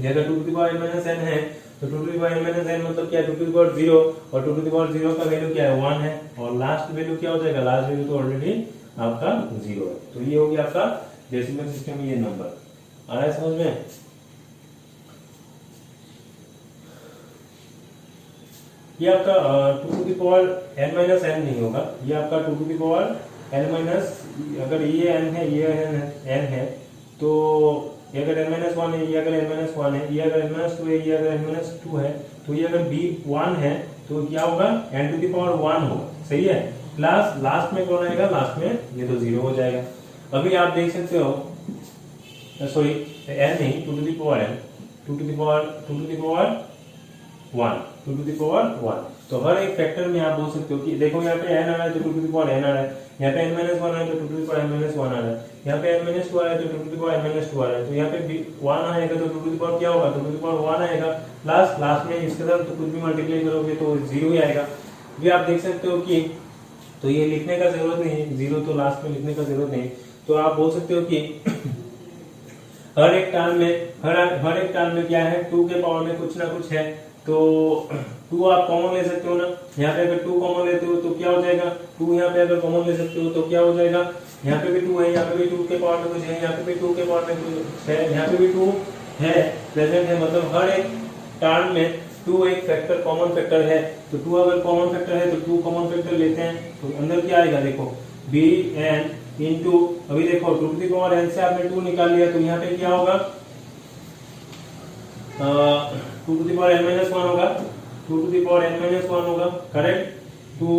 अगर 2 टू द पावर n-n है तो 2 टू द पावर n-n मतलब क्या है, 2 टू द पावर 0, और 2 टू द पावर 0 का वैल्यू क्या है, 1 है, और लास्ट वैल्यू क्या हो जाएगा, लास्ट वैल्यू तो ऑलरेडी आपका 0 है। तो ये हो गया आपका डेसिमल सिस्टम में ये नंबर। आ रहा है समझ में, ये आपका 2 टू द पावर n-n नहीं होगा, ये आपका 2 टू द पावर n-, अगर ये n है, ये n है, तो ये अगर n-1 है, ये अगर n-1 है, ये अगर n-2 है, ये अगर n-2 है, तो ये अगर b1 है तो क्या होगा, n टू द पावर 1 होगा, सही है। प्लस लास्ट में कौन आएगा, लास्ट में ये तो 0 हो जाएगा। अभी आप देख सकते हो, सॉरी n नहीं, 2 to the power n, 2 to the power 1, तो हर एक फैक्टर में आप बोल सकते हो कि देखो यहाँ पे n आ रहा है तो 2 टू द पावर n आ रहा है, यहाँ पे n-1 आ रहा है तो 2 टू द पावर n-1 आ रहा है, यहाँ पे n-2 आ रहा है तो 2 टू द पावर n-2 आ रहा है, तो यहाँ पे 1 आएगा तो 2 टू द पावर क्या होगा, 2 टू द पावर 1 आएगा, प्लस लास्ट में इसके साथ तो कुछ भी मल्टीप्लाई करोगे तो 0 ही आएगा। ये आप देख सकते हो कि, तो ये लिखने का जरूरत नहीं है, 0 तो लास्ट में लिखने का जरूरत नहीं, तो आप बोल सकते हो कि हर एक टर्म में क्या है, 2 के पावर में कुछ ना कुछ है, तो 2 आप कॉमन ले सकते हो ना, यहाँ पे अगर 2 कॉमन लेते हो तो क्या हो जाएगा, 2 यहाँ पे अगर कॉमन ले सकते हो तो क्या हो जाएगा, यहाँ पे भी 2 है, यहाँ पे भी 2 के पावर में कुछ है, यहाँ पे भी 2 के पावर में कुछ है, यहाँ पे भी 2 है प्रेजेंट है, मतलब हर एक टर्म में 2 एक फैक्टर कॉमन फैक्टर है। तो 2 अगर कॉमन फैक्टर है तो 2 कॉमन फैक्टर लेते हैं तो अंदर क्या आएगा, देखो bn इंटू, अभी देखो 2 टू द पावर n से आपने 2 निकाल लिया तो यहाँ पे क्या होगा, 2 to the power n minus 1 होगा, 2 to the power n minus 1 होगा, correct. 2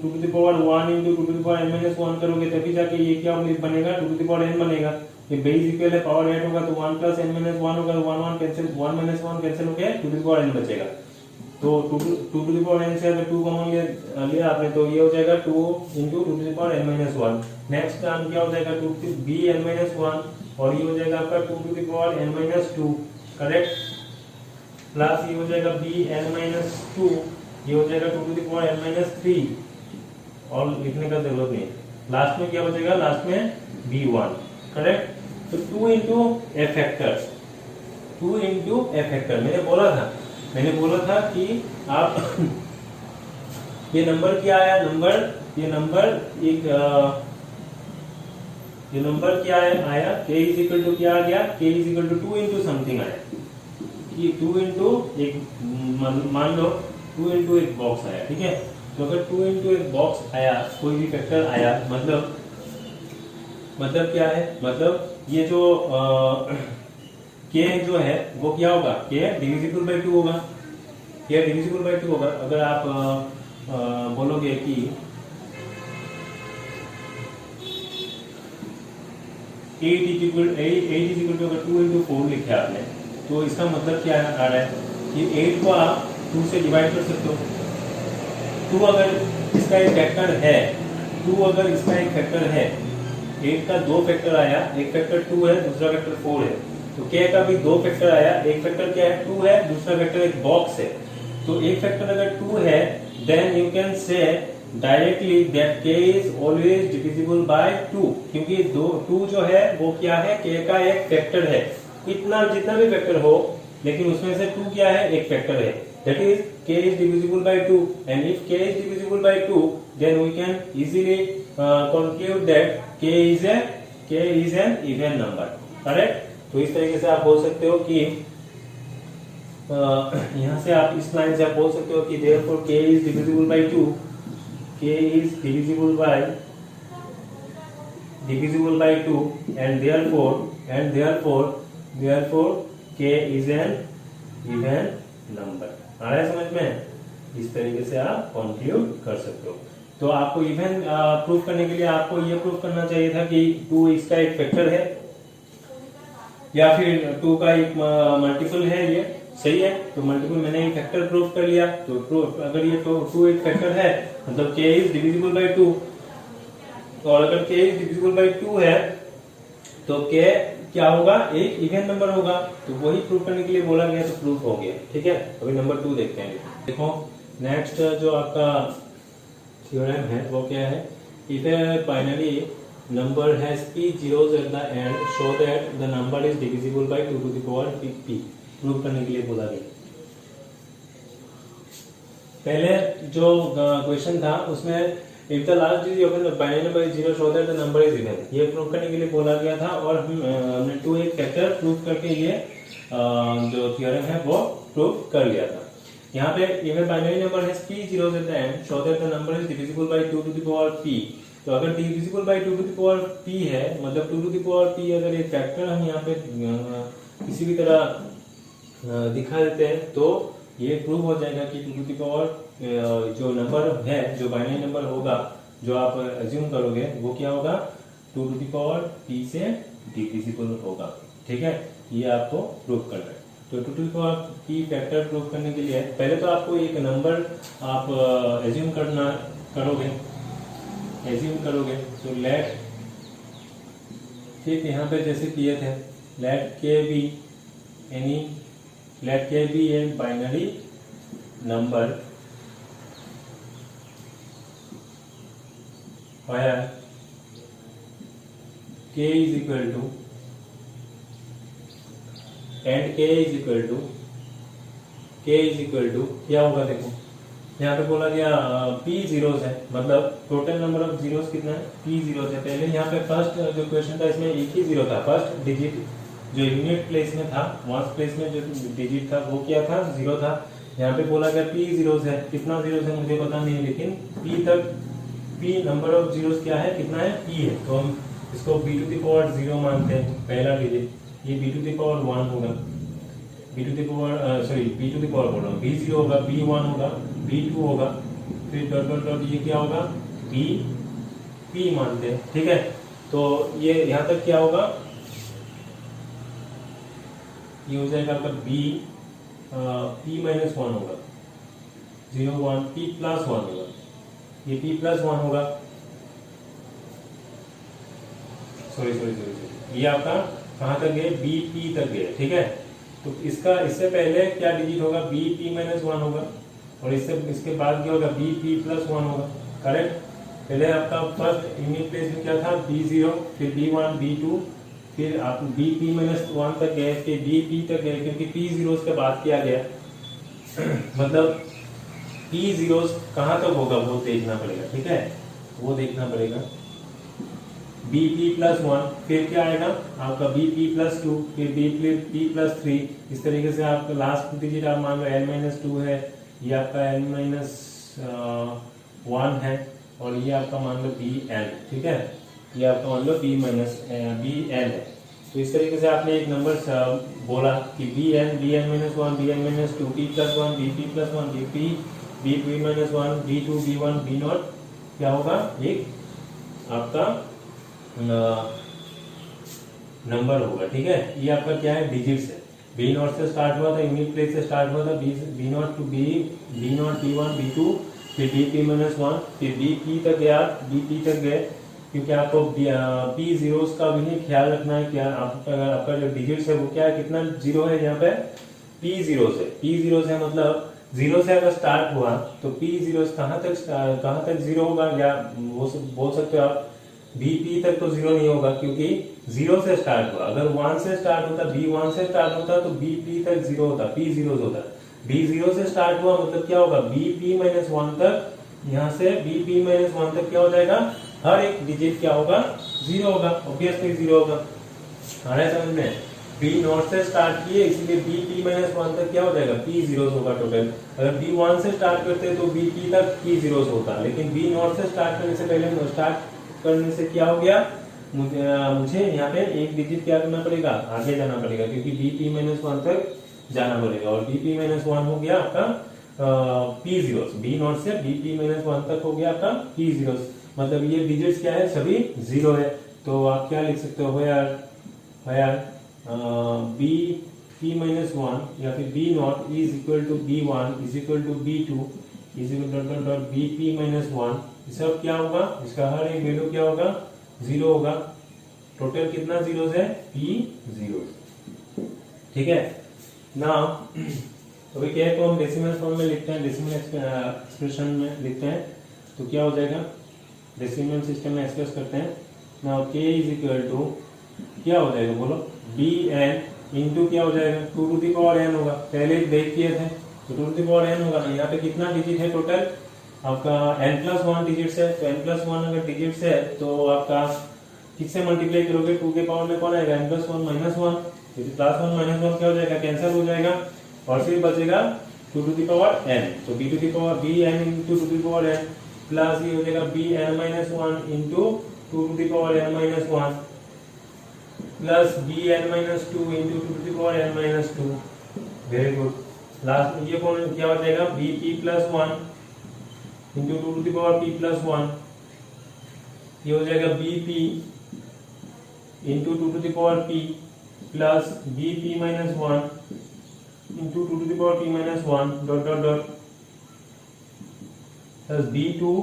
to the power 1 into 2 to the power n minus 1 करोगे तभी जाके ये क्या बनेगा, 2 टू द पावर n बनेगा। ये बेस इक्वल है, पावर ऐड होगा तो 1 प्लस n माइनस 1 होगा, 1 1 कैंसिल, 1 माइनस 1 कैंसिल हो गया, 2 टू द पावर n बचेगा। तो 2 टू द पावर n से अगर 2 कॉमन लिया आपने तो ये हो जाएगा 2 into 2 to the power n minus 1। Next term क्या हो जाएगा, 2 bn माइनस 1 और ये हो जाएगा आपका 2 to the power n minus 2, correct, plus ये हो जाएगा bn माइनस 2, ये हो जाएगा 2 to the power n minus 3 और लिखने का जरूरत नहीं, लास्ट में क्या बचेगा, लास्ट में b1, करेक्ट। तो 2 into a factor, 2 into a factor मैंने बोला था कि आप ये नंबर क्या आया, ये नंबर क्या आया, k इज इक्वल टू क्या आ गया, k is equal to 2 into something आया, कि 2 इंटू एक, मान लो 2 इंटू एक बॉक्स आया, ठीक है। तो अगर 2 इंटू एक बॉक्स आया, कोई भी फैक्टर आया, मतलब क्या है, मतलब ये जो k जो है वो क्या होगा, k डिविजिबल बाय 2 होगा, k डिविजिबल बाय 2 होगा। अगर आप बोलोगे कि एट इज इक्वल टू अगर 2 इंटू 4 लिखा आपने तो इसका मतलब क्या आ रहा है कि 8 को आप 2 से डिवाइड कर सकते हो। 2 अगर इसका एक फैक्टर है, 2 अगर इसका एक फैक्टर है, 8 का 2 फैक्टर आया, एक फैक्टर 2 है, दूसरा फैक्टर 4 है, तो k का भी 2 फैक्टर आया, एक फैक्टर क्या है, 2 है, दूसरा फैक्टर एक बॉक्स है। तो एक फैक्टर अगर 2 है, then you can say directly that k is always divisible by 2, क्योंकि 2 जो है वो क्या है, k का एक फैक्टर है। इतना जितना भी फैक्टर हो, लेकिन उसमें से 2 क्या है, एक फैक्टर है, that is k is divisible by 2, and if k is divisible by 2, then we can easily conclude that k is an even number, correct। तो इस तरीके से आप बोल सकते हो कि यहाँ से आप इस लाइन से आप बोल सकते हो कि therefore k is divisible by 2, k is divisible by 2, and therefore k is an even number। आ रहा है समझ में, इस तरीके से आप कंक्लूड कर सकते हो। तो आपको इवन प्रूफ करने के लिए आपको ये प्रूफ करना चाहिए था कि 2 इसका एक फैक्टर है या फिर 2 का एक मल्टीपल है, ये सही है। तो मल्टीपल मैंने एक फैक्टर प्रूफ कर लिया, तो प्रूफ अगर ये 2 एक फैक्टर है मतलब k इज डिविजिबल बाय 2, और अगर k इज डिविजिबल बाय 2 है तो k क्या होगा, एक इवन नंबर होगा। तो वही प्रूफ करने के लिए बोला गया, तो प्रूफ हो गया, ठीक है। अभी नंबर 2 देखते हैं। देखो नेक्स्ट जो आपका थ्योरम है वो क्या है, if A binary number has p zeros at the end show that the number is divisible by 2 to the power p, proof करने के लिए बोला गया। पहले जो क्वेश्चन था उसमें if the last digit of the binary number is 0 show that the number is even, ये प्रूफ करने के लिए बोला गया था, और हमने 2 एक फैक्टर प्रूफ करके ये जो थ्योरम है वो प्रूफ कर लिया था। यहाँ पे if a binary number has p zeros at the end show that the number is divisible by 2 to the power p, तो अगर divisible by 2 to the power p है, मतलब 2 to the power p अगर एक factor हम यहाँ पे किसी भी तरह दिखा देते हैं तो ये प्रूव हो जाएगा कि 2 to the power जो नंबर है, जो बाइनरी नंबर होगा जो आप अज्यूम करोगे वो क्या होगा, 2 to the power p से डिविजिबल होगा, ठीक है। ये आपको प्रूव करना है। तो 2 to the power p factor prove करने के लिए पहले तो आपको एक नंबर आप अज्यूम करोगे। तो लेट, ठीक, यहाँ पे जैसे किए थे, let k be a binary number where k is equal to k k is equal to क्या होगा, देखो यहाँ पे बोला गया p जीरोस है, मतलब टोटल नंबर ऑफ जीरोस कितना है, p जीरोस है। पहले यहाँ पे फर्स्ट जो क्वेश्चन था इसमें एक ही जीरो था, फर्स्ट डिजिट जो यूनिट प्लेस में था, वंस प्लेस में जो डिजिट था वो क्या था, जीरो था। यहाँ पे बोला गया p जीरोस है, कितना जीरोस है मुझे पता नहीं, लेकिन p तक p नंबर ऑफ जीरोस क्या है, कितना है, p है, तो हम इसको b टू द पावर 0 मानते हैं, पहला डिजिट, ये b टू द पावर 1 होगा, b to the power sorry b to the power बोल रहा हूँ, b0 होगा, b1 होगा, b2 होगा, फिर डॉट डॉट डॉट ये क्या होगा, p मानते हैं, ठीक है। तो ये यहाँ तक क्या होगा, ये हो जाएगा आपका p माइनस 1 होगा, 0 1 p प्लस 1 होगा, ये p प्लस 1 होगा, सॉरी सॉरी सॉरी, ये आपका कहाँ तक गए, bp तक गए, ठीक है। तो इसका इससे पहले क्या डिजिट होगा, bp माइनस 1 होगा, और इसके बाद क्या होगा, bp प्लस 1 होगा, करेक्ट। पहले आपका फर्स्ट यूनिट प्लेस में क्या था, b0, फिर b1 b2, फिर आप bp माइनस 1 तक गए, फिर bp तक गए, क्योंकि p0 के बाद किया गया मतलब p0 कहाँ तक होगा वो देखना पड़ेगा, ठीक है, वो देखना पड़ेगा। bp प्लस 1, फिर क्या आएगा आपका bp प्लस 2, फिर bp प्लस 3, इस तरीके से आपका लास्ट डिजिट आप मान लो n माइनस 2 है, ये आपका n माइनस 1 है, और ये आपका मान लो bn, ठीक है, ये आपका मान लो bn है। तो इस तरीके से आपने एक नंबर बोला कि bn minus 1, bn minus 2, p plus 1, bp plus 1, bp minus 1, b2 b1 b0 क्या होगा, एक आपका नंबर होगा, ठीक है। ये आपका क्या है, डिजिट्स है, बी नॉट से स्टार्ट हुआ था, यूनिट प्लेस से स्टार्ट हुआ था, b naught to b naught b1 b2, फिर bp माइनस 1, फिर bp तक गया, bp तक गए, क्योंकि आपको p जीरोस का भी नहीं ख्याल रखना है, क्या आपका जो डिजिट्स है वो क्या है, कितना जीरो है, यहाँ पे p जीरोस है, p जीरोस है, मतलब जीरो से अगर स्टार्ट हुआ तो p जीरोस कहाँ तक जीरो होगा, या वो बोल सकते हो आप bp तक तो जीरो नहीं होगा, क्योंकि जीरो से स्टार्ट हुआ, अगर 1 से स्टार्ट होता, b1 से स्टार्ट होता तो bp तक जीरो होता, p जीरोस होता, b0 से स्टार्ट हुआ मतलब क्या होगा, bp माइनस 1 तक, यहाँ से bp माइनस 1 तक क्या हो जाएगा, हर एक डिजिट क्या होगा, जीरो होगा, ऑब्वियसली जीरो होगा, आ रहा है समझ में। b नॉट से स्टार्ट किए, इसलिए bp माइनस 1 तक क्या हो जाएगा, p जीरोस होगा टोटल। अगर b1 से स्टार्ट करते तो bp तक p जीरोस होता, लेकिन b नॉट से स्टार्ट करने से पहले करने से क्या हो गया, मुझे यहाँ पे एक डिजिट क्या करना पड़ेगा, आगे जाना पड़ेगा, क्योंकि bp माइनस 1 तक जाना पड़ेगा, और bp माइनस 1 हो गया आपका p जीरोस, b नॉट से bp माइनस 1 तक हो गया आपका p जीरोस, मतलब ये डिजिट्स क्या है, सभी जीरो है। तो आप क्या लिख सकते हो यार bp माइनस 1 या फिर b naught is equal to b1 is equal to b2 is equal to bp minus 1, सब क्या होगा, इसका हर एक वैल्यू क्या होगा, जीरो होगा। टोटल कितना जीरोस है, p जीरोस, ठीक है ना। अभी क्या है, तो हम डेसिमल फॉर्म में लिखते हैं, डेसिमल एक्सप्रेशन में लिखते हैं, तो क्या हो जाएगा, डेसिमल सिस्टम में एक्सप्रेस करते हैं ना, k इज इक्वल टू क्या हो जाएगा, बोलो bn इंटू क्या हो जाएगा, 2 टू द पावर n होगा, पहले देख किए थे, तो 2 टू द पावर n होगा ना। यहाँ पे कितना डिजिट है टोटल आपका, n प्लस 1 डिजिट्स है, तो n प्लस 1 अगर डिजिट्स है तो आपका किससे मल्टीप्लाई करोगे, 2 के पावर में कौन आएगा, n plus 1 minus 1, plus 1 minus 1 क्या हो जाएगा, कैंसिल हो जाएगा, और फिर बचेगा 2 टू द पावर n, तो b to the power bn into 2 to the power n, plus ये हो जाएगा bn minus 1 into 2 to the power n minus 1, plus bn minus 2 into 2 to the power n minus 2, very good. Last ये कौन क्या हो जाएगा, bp plus 1 into 2 to the power p plus 1, ये हो जाएगा bp into 2 to the power p plus bp minus 1 into 2 to the power p minus 1 dot dot dot, plus b2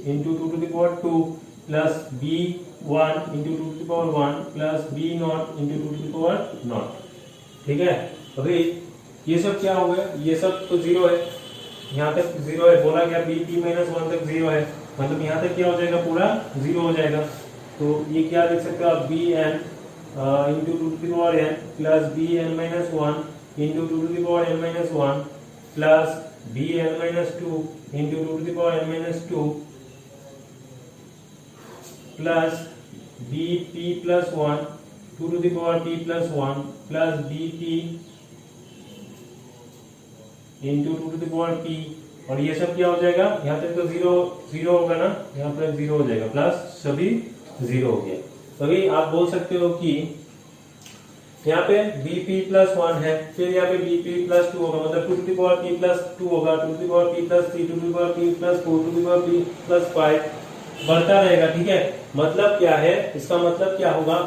into 2 to the power 2 plus b1 into 2 to the power 1 plus b naught into 2 to the power naught, ठीक है। अभी ये सब क्या हो गया, ये सब तो जीरो है, यहाँ तक जीरो है, बोला गया bp माइनस 1 तक जीरो है, मतलब यहाँ तक क्या हो जाएगा, पूरा जीरो हो जाएगा। तो ये क्या लिख सकते हो आप, bn into 2 to the power n plus bn minus 1 into 2 to the power n minus 1 plus b n minus two into two to the power n minus two plus b p plus one two to the power p plus one plus b p into two to the power p, और ये सब क्या हो जाएगा, यहाँ तक तो zero zero होगा ना, यहाँ पर जीरो हो जाएगा, प्लस सभी जीरो हो गया। तभी आप बोल सकते हो कि यहाँ पे bp प्लस वन है, फिर यहाँ पे bp प्लस टू होगा, मतलब two to the power p plus two होगा, two to the power p plus three, two to the power p plus four, two to the power p plus five, बढ़ता रहेगा। ठीक है, मतलब क्या है, इसका मतलब क्या होगा,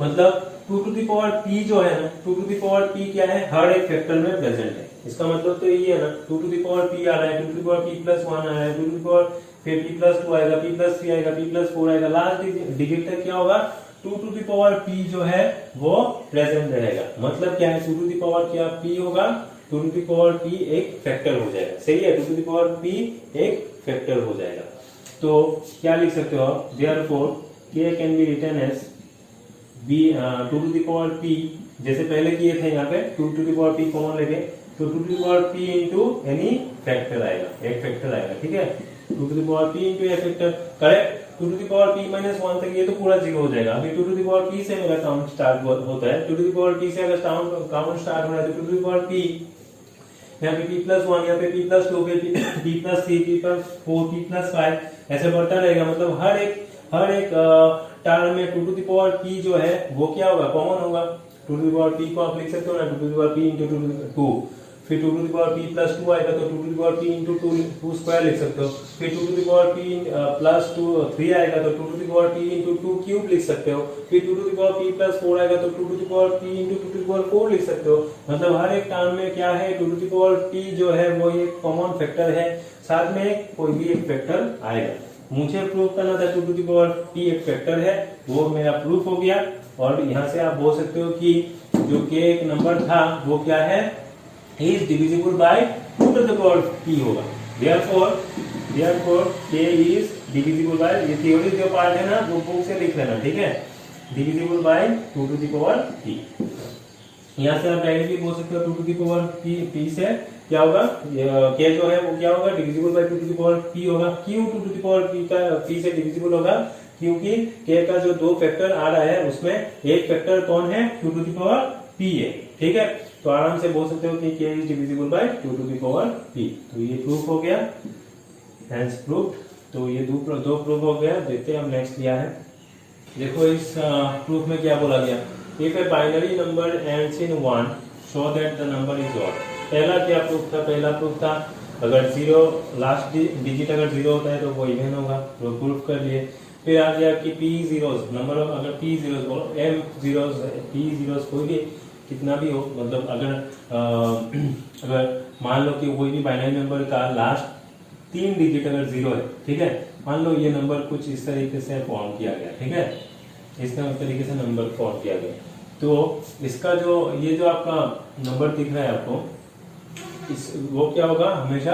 मतलब two to the power p जो है ना, two to the power p क्या है, हर एक फैक्टर में प्रेजेंट है। इसका मतलब तो ये है ना, two to the power p आ रहा है, two to the power p plus one आ रहा है, टू टू द पावर फिर p प्लस टू आएगा, p प्लस थ्री आएगा, p प्लस फोर आएगा, लास्ट डिजिट तक क्या होगा, two to the power p जो है वो प्रेजेंट रहेगा। मतलब क्या है, टू टू द पावर क्या p होगा, two to the power p एक फैक्टर हो जाएगा। सही है, two to the power p एक फैक्टर हो जाएगा। तो क्या लिख सकते हो आप, therefore k can be written as b two to the power p, जैसे पहले किए थे यहाँ पे two to the power p common लेके, तो to to the power p into any factor आएगा, एक फैक्टर आएगा। ठीक है, two to the power p into a factor, correct. To to the power p minus one तक ये तो पूरा जीरो हो जाएगा। अभी two to the power p से मेरा काउंट स्टार्ट होता है, two to the power p से अगर काउंट स्टार्ट हो रहा है तो to to the power p, यहाँ पे p प्लस वन, यहाँ पे p plus two, p plus three, p plus four, p plus five, ऐसे बढ़ता रहेगा। मतलब हर एक टर्म में to to the power p जो है वो क्या होगा, कॉमन होगा। Two to the power p को आप लिख सकते हो ना, two to the power p into two, फिर two to the power p plus two आएगा तो to to the power p into two square लिख सकते हो, फिर two to the power p plus two three आएगा तो to to the power p into two cube लिख सकते हो, फिर two to the power p plus four आएगा तो to to the power p into two to the power four लिख सकते हो। मतलब हर एक टर्म में क्या है, two to the power p जो है वो एक कॉमन फैक्टर है, साथ में कोई भी एक फैक्टर आएगा। मुझे प्रूव करना था two to the power p एक फैक्टर है, वो मेरा प्रूफ हो गया। और यहाँ से आप बोल सकते हो कि जो k एक नंबर था वो क्या है, is divisible by 2 to the power p होगा। therefore k is divisible by, ये थ्योरी जो पार्ट है ना वो बुक से लिख लेना, ठीक है, divisible by 2 to the power p। यहाँ से आप डायरेक्टली बोल सकते हो 2 to the power p से क्या होगा, k जो है वो क्या होगा, divisible by 2 to the power p होगा। क्यों 2 to the power p से divisible होगा, क्योंकि k का जो दो फैक्टर आ रहा है उसमें एक फैक्टर कौन है, 2 to the power p है। ठीक है, तो आराम से बोल सकते हो कि k is divisible by 2 to the power p। तो ये प्रूफ हो गया, हेंस प्रूफ। तो ये दो प्रूफ हो गया। देखते हैं हम नेक्स्ट क्या है। देखो इस प्रूफ में क्या बोला गया, if A binary number ends in 1 show that the number is odd. पहला क्या प्रूफ था, पहला प्रूफ था अगर जीरो लास्ट डिजिट अगर जीरो होता है तो वो इवन होगा, तो प्रूफ कर लिए। फिर आ गया कि p जीरोस नंबर ऑफ, अगर p जीरोस बोलो m जीरोस, p जीरोस कोई भी कितना भी हो, मतलब अगर मान लो कि कोई भी बाइनरी नंबर का लास्ट 3 डिजिट अगर जीरो है, ठीक है, मान लो ये नंबर कुछ इस तरीके से फॉर्म किया गया, ठीक है, इस तरीके से नंबर फॉर्म किया गया, तो इसका जो ये जो आपका नंबर दिख रहा है आपको, इस वो क्या होगा, हमेशा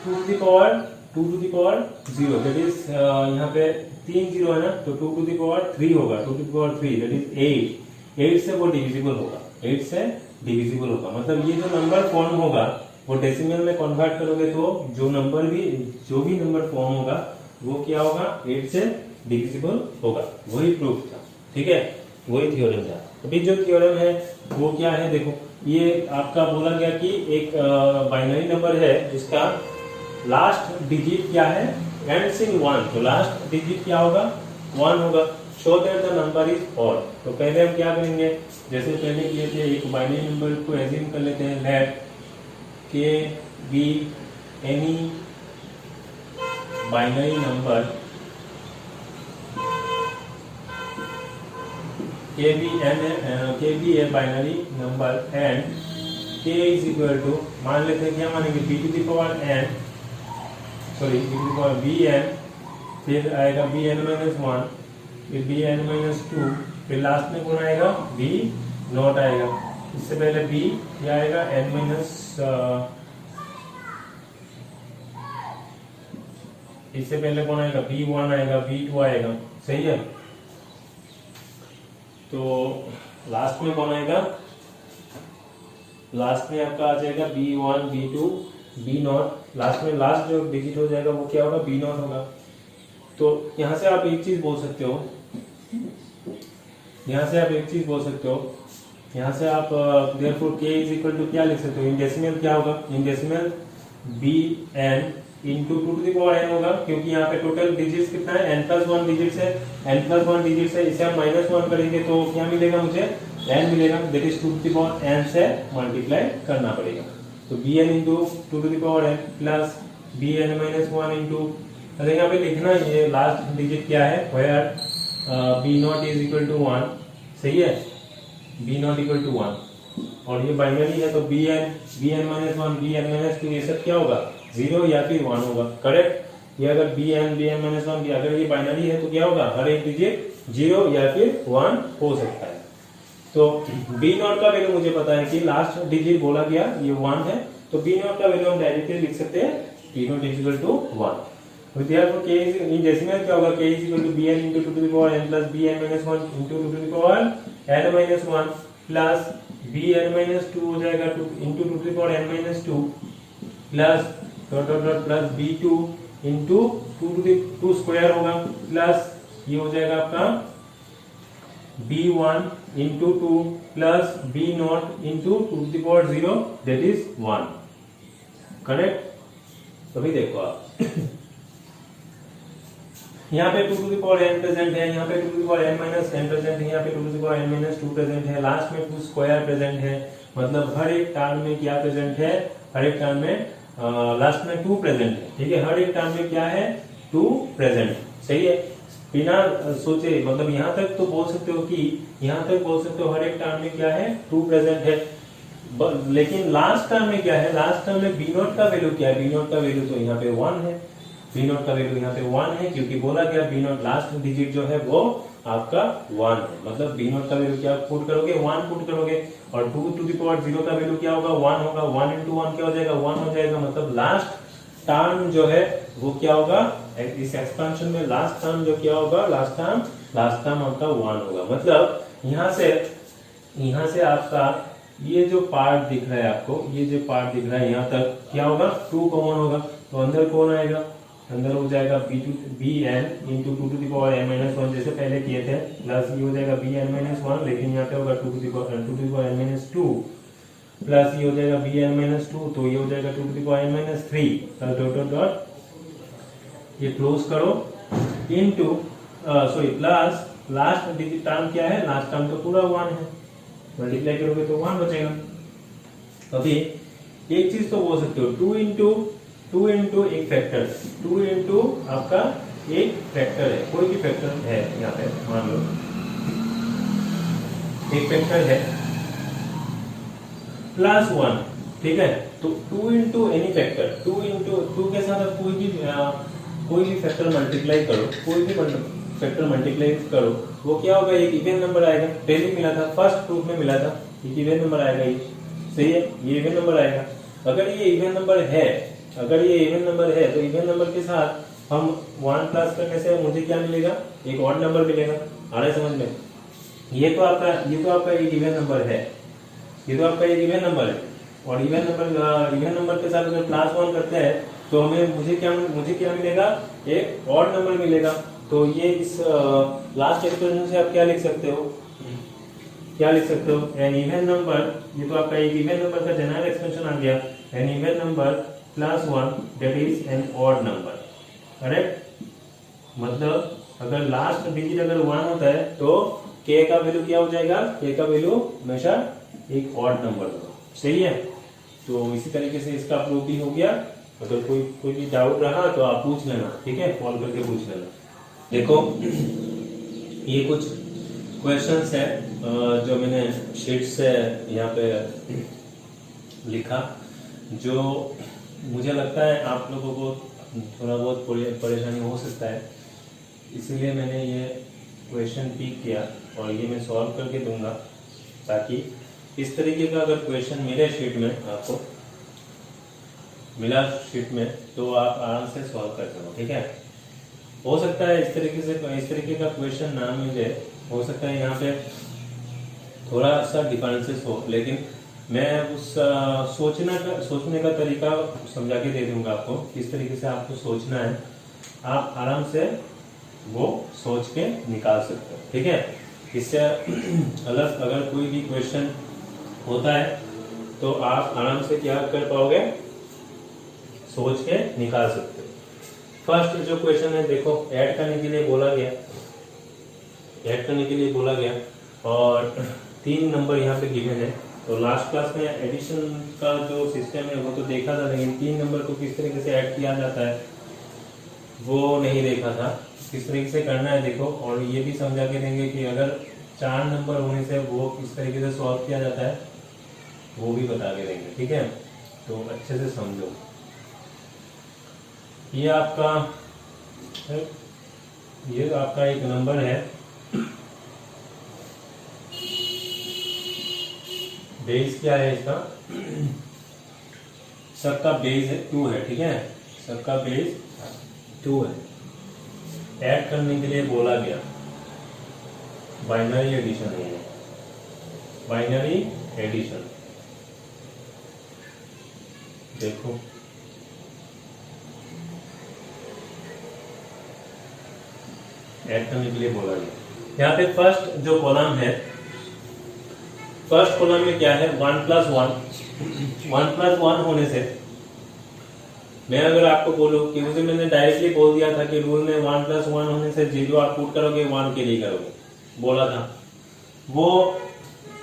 2 to the power 0, that is यहाँ पे 3 जीरो है ना, तो 2 to the power 3 होगा, 2 to the power 3 that is 8 से वो डिविजिबल होगा, 8 से डिविजिबल होगा। मतलब ये जो नंबर फॉर्म होगा वो डेसिमल में कन्वर्ट करोगे तो जो भी नंबर फॉर्म होगा वो क्या होगा, 8 से डिविजिबल होगा। वही प्रूफ था, ठीक है, वही थ्योरम था। अभी जो थ्योरम है वो क्या है, देखो ये आपका बोला गया कि एक बाइनरी नंबर है जिसका लास्ट डिजिट क्या है, एंड्स इन 1, तो लास्ट डिजिट क्या होगा, 1 होगा। Show that the number is odd. तो पहले हम क्या करेंगे, जैसे पहले किए थे, एक बाइनरी नंबर को एज्यूम कर लेते हैं, let k be any binary number, k be a binary number and k is equal to, मान लेते हैं क्या मानेंगे, b to the power n, sorry b to the power b n, फिर आएगा बी एन माइनस 1, फिर B n minus 2, फिर last में कौन आएगा, बी नॉट आएगा। इससे पहले बी क्या आएगा, एन माइनस, इससे पहले कौन आएगा, बी 1 आएगा, बी 2 आएगा, सही है। तो लास्ट में कौन आएगा, लास्ट में आपका आ जाएगा B1 B2 B0, लास्ट में लास्ट जो डिजिट हो जाएगा वो क्या होगा, B0 होगा। तो यहां से आप एक चीज बोल सकते हो, यहां से आप एक चीज बोल सकते हो, यहां से आप therefore k is equal to क्या लिख सकते हो, इन डेसिमल क्या होगा, in decimal Bn into 2 to the power n होगा, क्योंकि यहाँ पे टोटल डिजिट्स कितना है, n+1 डिजिट्स है, n+1 डिजिट्स है, इसे हम -1 करेंगे तो क्या मिलेगा मुझे, n मिलेगा, that is 2 to the power n से मल्टीप्लाई करना पड़ेगा। तो Bn into 2 to the power n plus Bn-1 into, अरे यहाँ पे लिखना ये लास्ट डिजिट क्या है, where B0 is equal to 1, सही है, B0 इक्वल टू 1, और ये बाइनरी है तो Bn-1 Bn-2 ये सब क्या होगा, 0 या फिर 1 होगा, करेक्ट। ये अगर Bn-1 अगर ये बाइनरी है तो क्या होगा, हर एक डिजिट 0 या फिर 1 हो सकता है। तो B0 का वैल्यू मुझे पता है कि लास्ट डिजिट बोला गया ये 1 है, तो B0 का वैल्यू हम डायरेक्टली लिख सकते हैं B0 is equal to 1। Therefore k is in decimal क्या होगा, k is equal to Bn into 2 to the power n plus Bn-1 into 2 to the power n-1 plus Bn-2 हो जाएगा into 2 to the power n-2 plus plus B2 into 2 to the 2 square होगा plus ये हो जाएगा आपका B1 into 2 plus B0 into 2 to the power 0 that is 1, correct. तभी देखो आप यहाँ पे 2 to the power n present है, यहाँ पे 2 to the power n minus n present है, यहाँ पे 2 to the power n minus 2 present है, लास्ट में 2 स्क्वायर प्रेजेंट है, मतलब हर एक टर्म में क्या प्रेजेंट है, हर एक टर्म में लास्ट में 2 प्रेजेंट है, ठीक है, हर एक टर्म में क्या है, 2 प्रेजेंट, सही है। बिना सोचे मतलब यहाँ तक तो बोल सकते हो कि यहाँ तक बोल सकते हो हर एक टर्म में क्या है, 2 प्रेजेंट है, लेकिन लास्ट टर्म में क्या है, लास्ट टर्म में B0 का वैल्यू क्या है, B0 का वैल्यू तो यहाँ पे 1 है, B0 का वैल्यू यहाँ पे 1 है, क्योंकि बोला गया B0 लास्ट डिजिट जो है वो आपका 1 है, मतलब B0 का वैल्यू क्या पुट करोगे, 1 पुट करोगे, और 2 टू द पावर 0 का वैल्यू क्या होगा, 1 होगा, 1 into 1 क्या हो जाएगा, 1 हो जाएगा, मतलब लास्ट टर्म जो है वो क्या होगा, इस एक्सपेंशन में लास्ट टर्म जो क्या होगा, लास्ट टर्म आपका 1 होगा, मतलब यहाँ से आपका ये जो पार्ट दिख रहा है आपको, ये जो पार्ट दिख रहा है यहाँ तक क्या होगा, 2 कॉमन होगा, तो अंदर कौन आएगा, अंदर हो जाएगा Bn into 2 to the power n-1 जैसे पहले किए थे, प्लस ये हो जाएगा Bn-1, लेकिन यहाँ पे होगा 2 to the power n-2 plus ये हो जाएगा Bn-2, तो ये हो जाएगा 2 to the power n-3 dot dot dot, ये क्लोज करो into sorry plus last digit term क्या है, लास्ट टर्म तो पूरा 1 है, मल्टीप्लाई करोगे तो 1 बचेगा। अभी एक चीज तो बोल सकते हो 2 इंटू एक फैक्टर, 2 इंटू आपका एक फैक्टर है, कोई भी फैक्टर है, यहाँ पे मान लो एक फैक्टर है प्लस 1, ठीक है, तो 2 इंटू एनी फैक्टर, 2 के साथ आप कोई भी फैक्टर मल्टीप्लाई करो, कोई भी फैक्टर मल्टीप्लाई करो, वो क्या होगा, एक इवन नंबर आएगा, पहले मिला था, फर्स्ट प्रूफ में मिला था, एक इवन नंबर आएगा, ये सही है, ये इवन नंबर आएगा। अगर ये इवन नंबर है, अगर ये इवन नंबर है तो इवन नंबर के साथ हम 1 प्लस करने से मुझे क्या मिलेगा, एक ऑड नंबर मिलेगा, आ रहा है समझ में, ये तो आपका एक इवन नंबर है, ये तो आपका एक इवन नंबर है, और इवन नंबर के साथ अगर प्लस 1 करते हैं तो हमें मुझे क्या मिलेगा, एक ऑड नंबर मिलेगा। तो ये इस लास्ट एक्सप्रेशन से आप क्या लिख सकते हो, एन इवन नंबर, ये तो आपका एक इवन नंबर का जनरल एक्सप्रेशन आ गया, an even number plus 1 that is an odd number, correct. मतलब अगर लास्ट डिजिट अगर 1 होता है तो k का वैल्यू क्या हो जाएगा, k का वैल्यू हमेशा एक ऑड नंबर होगा, सही है। तो इसी तरीके से इसका प्रूफ भी हो गया। अगर कोई भी डाउट रहा तो आप पूछ लेना, ठीक है, कॉल करके पूछ लेना। देखो ये कुछ क्वेश्चंस है जो मैंने शीट से यहाँ पे लिखा, जो मुझे लगता है आप लोगों को थोड़ा बहुत परेशानी हो सकता है, इसीलिए मैंने ये क्वेश्चन पिक किया और ये मैं सॉल्व करके दूंगा, ताकि इस तरीके का अगर क्वेश्चन मिले शीट में, आपको मिला शीट में, तो आप आराम से सॉल्व कर सको, ठीक है। हो सकता है इस तरीके का क्वेश्चन ना मिले, हो सकता है यहाँ पे थोड़ा सा डिफरेंसेस हो, लेकिन मैं उस सोचने का तरीका समझा के दे दूंगा आपको, किस तरीके से आपको सोचना है, आप आराम से वो सोच के निकाल सकते हो। ठीक है, इससे अलग अगर कोई भी क्वेश्चन होता है तो आप आराम से क्या कर पाओगे, सोच के निकाल सकते हो। फर्स्ट जो क्वेश्चन है देखो, ऐड करने के लिए बोला गया, ऐड करने के लिए बोला गया और 3 नंबर यहाँ पे गिवन है। तो लास्ट क्लास में एडिशन का जो सिस्टम है वो तो देखा था, लेकिन 3 नंबर को किस तरीके से ऐड किया जाता है वो नहीं देखा था, किस तरीके से करना है देखो। और ये भी समझा के देंगे कि अगर 4 नंबर होने से वो किस तरीके से सॉल्व किया जाता है वो भी बता के देंगे। ठीक है, तो अच्छे से समझो। ये आपका एक नंबर है, बेस क्या है इसका, सबका बेस 2 है। ठीक है, सबका बेस 2 है। ऐड करने के लिए बोला गया, बाइनरी एडिशन है, बाइनरी एडिशन। देखो ऐड करने के लिए बोला गया। यहाँ पे फर्स्ट जो कॉलम है, फर्स्ट कॉलम में क्या है, 1 + 1 + 1 होने से मैं अगर आपको बोलूं कि मुझे, मैंने डायरेक्टली बोल दिया था कि रूल में 1 + 1 होने से 0 आप पुट करोगे, 1 के लिए करोगे, बोला था। वो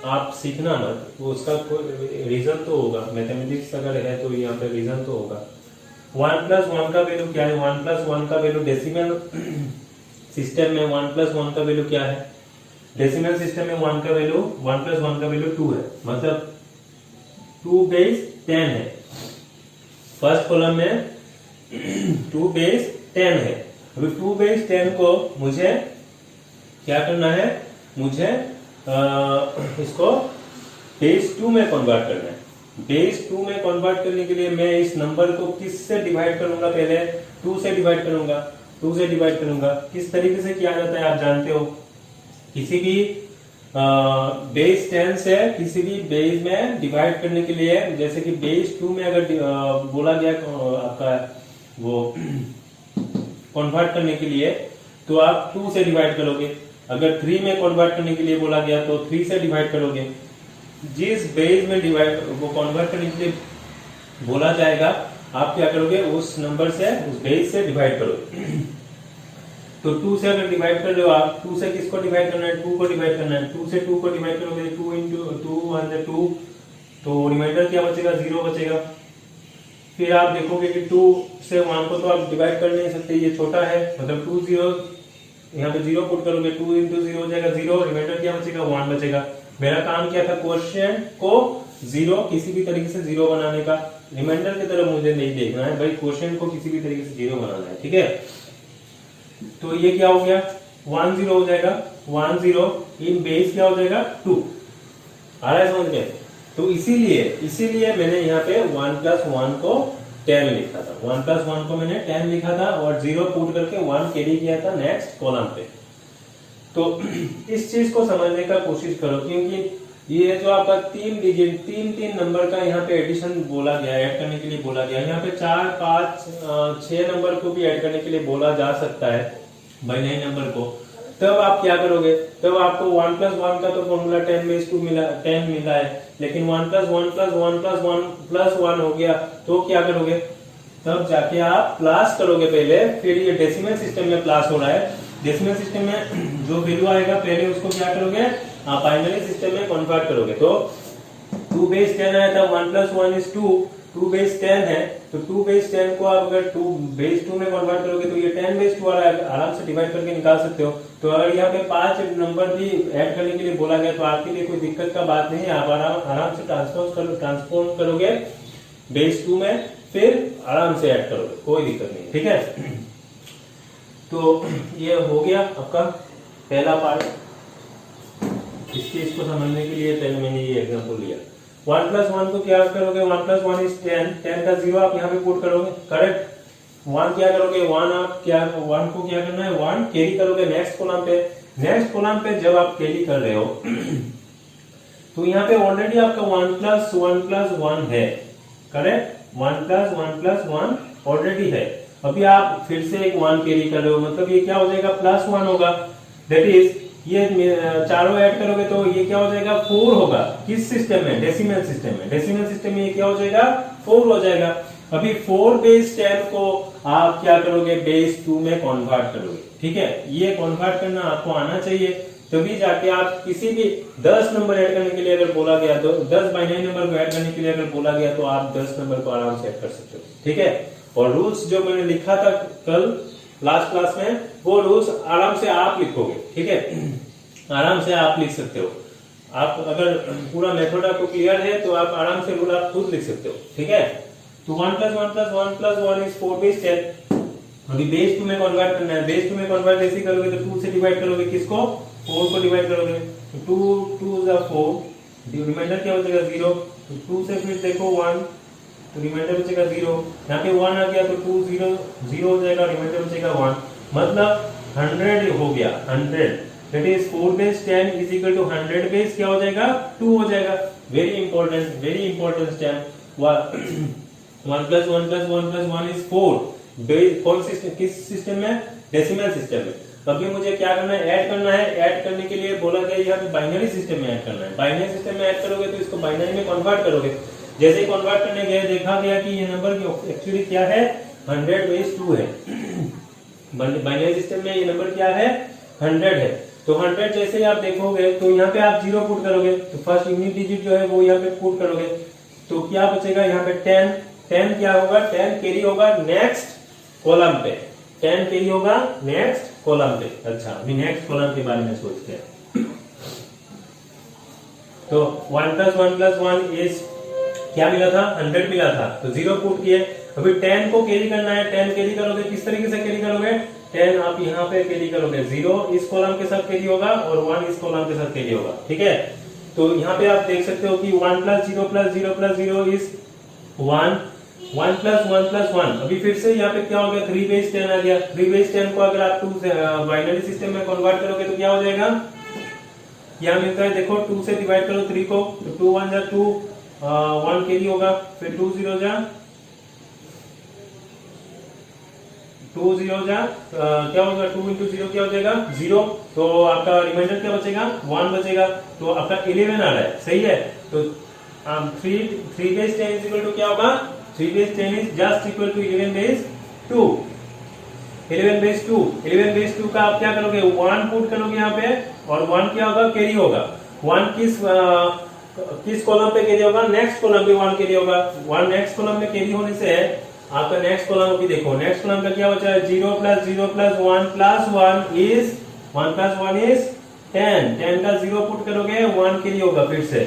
आप सीखना मत, वो उसका कोई रीजन तो होगा, मैथमेटिक्स अगर है तो यहाँ पे रीजन तो होगा। 1 + 1 का वैल्यू क्या है, 1 + 1 का वैल्यू डेसिमल सिस्टम में 1 + 1 का वैल्यू क्या है, डेसिमल सिस्टम में 1 + 1 का वैल्यू 2 है, मतलब 2 बेस 10 है। फर्स्ट कॉलम में 2 बेस 10 है। अभी 2 बेस 10 को मुझे क्या करना है, मुझे इसको बेस 2 में कन्वर्ट करना है। बेस 2 में कन्वर्ट करने के लिए मैं इस नंबर को किस से डिवाइड करूंगा, पहले 2 से डिवाइड करूंगा, 2 से डिवाइड करूंगा। किस तरीके से किया जाता है आप जानते हो, किसी भी बेस 10 से किसी भी बेस में डिवाइड करने के लिए, जैसे कि बेस 2 में अगर बोला गया आपका वो कन्वर्ट करने के लिए, तो आप 2 से डिवाइड करोगे। अगर 3 में कन्वर्ट करने के लिए बोला गया तो 3 से डिवाइड करोगे। जिस बेस में डिवाइड वो कन्वर्ट करने के लिए बोला जाएगा, आप क्या करोगे, उस नंबर से, उस बेस से डिवाइड करोगे। तो 2 से अगर डिवाइड कर रहे हो आप, 2 से किसको डिवाइड करना है, 2 को डिवाइड करना है। 2 से 2 को डिवाइड करोगे, 2 × 2 1 2, तो रिमाइंडर क्या बचेगा, 0 बचेगा। फिर आप देखोगे कि 2 से 1 को तो आप डिवाइड कर नहीं सकते, ये छोटा है, मतलब 2 0, यहाँ पे 0 पुट करोगे, 2 × 0 हो जाएगा 0, रिमाइंडर क्या बचेगा, 1 बचेगा। मेरा काम क्या था, क्वोशिएंट को 0 किसी भी तरीके से 0 बनाने का। रिमाइंडर की तरफ मुझे नहीं देखना है भाई, क्वोशिएंट को किसी भी तरीके से 0 बनाना है। ठीक है, तो ये क्या हो गया, 1 0 हो जाएगा, 1 0 इन बेस क्या हो जाएगा, 2। आ रहा है समझ में? तो इसीलिए मैंने यहाँ पे 1 + 1 को 10 लिखा था, 1 + 1 को मैंने 10 लिखा था और 0 पुट करके 1 कैरी किया था नेक्स्ट कॉलम पे। तो इस चीज को समझने का कोशिश करो, क्योंकि ये जो आपका 3 डिजिट 3 नंबर का यहाँ पे एडिशन बोला गया, ऐड करने के लिए बोला गया। यहाँ पे 4 5 6 नंबर को भी ऐड करने के लिए बोला जा सकता है, बाइनरी नंबर को। तब आप क्या करोगे, तब आपको 1 + 1 का तो फॉर्मूला 10 मिला है, लेकिन 1 + 1 + 1 + 1 + 1 हो गया, तो क्या करोगे, तब जाके आप प्लस करोगे पहले, फिर ये डेसिमल सिस्टम में प्लस हो रहा है। डेसिमल सिस्टम में जो वैल्यू आएगा पहले उसको क्या करोगे, आप बाइनरी सिस्टम में कन्वर्ट करोगे। तो 2 बेस 10 आया था, 1 + 1 = 2, 2 बेस 10 है, तो 2 बेस 10 को आप अगर 2 बेस 2 में कन्वर्ट करोगे तो ये 10 बेस 2 आराम से डिवाइड करके निकाल सकते हो। तो अगर यहाँ पे 5 नंबर भी ऐड करने के लिए बोला गया तो आपके लिए कोई दिक्कत का बात नहीं है, आप आराम से ट्रांसफॉर्म करोगे बेस 2 में, फिर आराम से ऐड करोगे, कोई दिक्कत नहीं। ठीक है, तो ये हो गया आपका पहला पार्ट। इस चीज को समझने के लिए पहले मैंने ये एग्जांपल लिया। 1 + 1 को क्या करोगे, 1 + 1 = 10, 10 का 0 आप यहाँ पे पुट करोगे, करेक्ट। 1 क्या करोगे, 1 आप क्या, 1 को क्या करना है, 1 कैरी करोगे नेक्स्ट कॉलम पे। नेक्स्ट कॉलम पे जब आप कैरी कर रहे हो तो तो यहाँ पे ऑलरेडी आपका 1 प्लस 1 प्लस 1 है, करेक्ट, 1 प्लस 1 प्लस 1 ऑलरेडी है। अभी आप फिर से एक 1 कैरी कर रहे हो, मतलब ये क्या हो जाएगा, प्लस 1 होगा। दैट इज ये चारों ऐड करोगे तो ये क्या हो जाएगा, 4 होगा। किस सिस्टम में, डेसिमल सिस्टम में, डेसिमल सिस्टम में ये क्या हो जाएगा, 4 हो जाएगा। अभी 4 बेस 10 को आप क्या करोगे, बेस 2 में कन्वर्ट करोगे, ठीक है। ये कन्वर्ट करना आपको आना चाहिए, तभी जाके आप किसी भी 10 नंबर ऐड करने के लिए अगर बोला गया तो 10 बाइनरी नंबर को ऐड करने के लिए अगर बोला गया तो आप 10 नंबर को आराम से ऐड कर सकते हो, ठीक है। और रूल्स जो मैंने लिखा था कल लास्ट क्लास में, वो रूल्स आराम से आप लिखोगे, ठीक है, आराम से आप लिख सकते हो। आप अगर पूरा मेथड आपको क्लियर है तो आप आराम से रूल आप खुद लिख सकते हो, ठीक है। तो 1 plus 1 plus 1 plus 1 is 4 base 10। अभी बेस 2 में कन्वर्ट करना है, बेस 2 में कन्वर्ट ऐसे करोगे तो 2 से डिवाइड करोगे, किसको, 4 को डिवाइड करोगे, तो 2 2 4, रिमाइंडर क्या हो जाएगा 0, तो 2 से फिर देखो 1, तो रिमाइंडर बचेगा 0, यहाँ पे 1 आ गया तो 2 0 0 हो जाएगा, रिमाइंडर बचेगा 1, मतलब 100 हो गया, 100। That is 4 base 10 is equal to 100 base क्या हो जाएगा, 2 हो जाएगा। Very important step. 1 plus 1 plus 1 plus 1 is 4। कौन सिस्टम, किस सिस्टम में, डेसिमल सिस्टम में। अभी मुझे क्या करना है, ऐड करना है। ऐड करने के लिए बोला गया यहाँ पे बाइनरी सिस्टम में ऐड करना है। बाइनरी सिस्टम में ऐड करोगे तो इसको बाइनरी में कन्वर्ट करोगे। जैसे ही कन्वर्ट करने गए देखा गया कि ये नंबर एक्चुअली क्या है, 100 बेस 2 है। बाइनरी सिस्टम में ये नंबर क्या है, 100 है। तो 100 जैसे ही आप देखोगे तो यहाँ पे आप 0 पुट करोगे, तो फर्स्ट यूनिट डिजिट जो है वो यहाँ पे पुट करोगे, तो क्या बचेगा यहाँ पे 10। 10 क्या होगा, 10 कैरी होगा नेक्स्ट कॉलम पे, 10 कैरी होगा नेक्स्ट कॉलम पे। अच्छा, अभी नेक्स्ट कॉलम के बारे में सोचते हैं। तो 1 प्लस 1 प्लस 1 इज क्या मिला था, 100 मिला था, तो 0 पुट किए। अभी 10 को कैरी करना है, 10 कैरी करोगे, किस तरीके से कैरी करोगे, 10 आप यहाँ पे कैरी करोगे, 0 इस कॉलम के साथ कैरी होगा और 1 इस कॉलम के साथ कैरी होगा, ठीक है। तो यहाँ पे आप देख सकते हो कि 1 plus 0 plus 0 plus 0 is 1, 1 plus 1 plus 1। अभी फिर से यहाँ पे क्या हो गया, 3 बेस 10 आ गया। 3 बेस 10 को अगर आप 2 बाइनरी सिस्टम में कन्वर्ट करोगे तो क्या हो जाएगा, क्या मिलता है, देखो 2 से डिवाइड करो 3 को, तो 2 1 जा 2, 1 कैरी होगा, फिर 2 0 जा 2 0 जा क्या होगा, 2 इंटू 0 क्या हो जाएगा, 0। तो आपका रिमाइंडर क्या बचेगा, 1 बचेगा। तो आपका 11 आ रहा है, सही है। तो 3 बेस 10 इज इक्वल टू क्या होगा, 3 base 10 is just equal to 11 base 2। 11 base 2, 11 base 2 का आप क्या करोगे, 1 पुट करोगे यहाँ पे, और 1 क्या होगा, कैरी होगा। 1 किस कॉलम पे कैरी होगा, नेक्स्ट कॉलम पे 1 कैरी होगा। 1 नेक्स्ट कॉलम में कैरी होने से आपका नेक्स्ट कॉलम भी देखो, नेक्स्ट कॉलम का क्या बचा है, 0 plus 0 plus 1 plus 1 is 1 plus 1 is 10। 10 का 0 पुट करोगे, 1 कैरी होगा। फिर से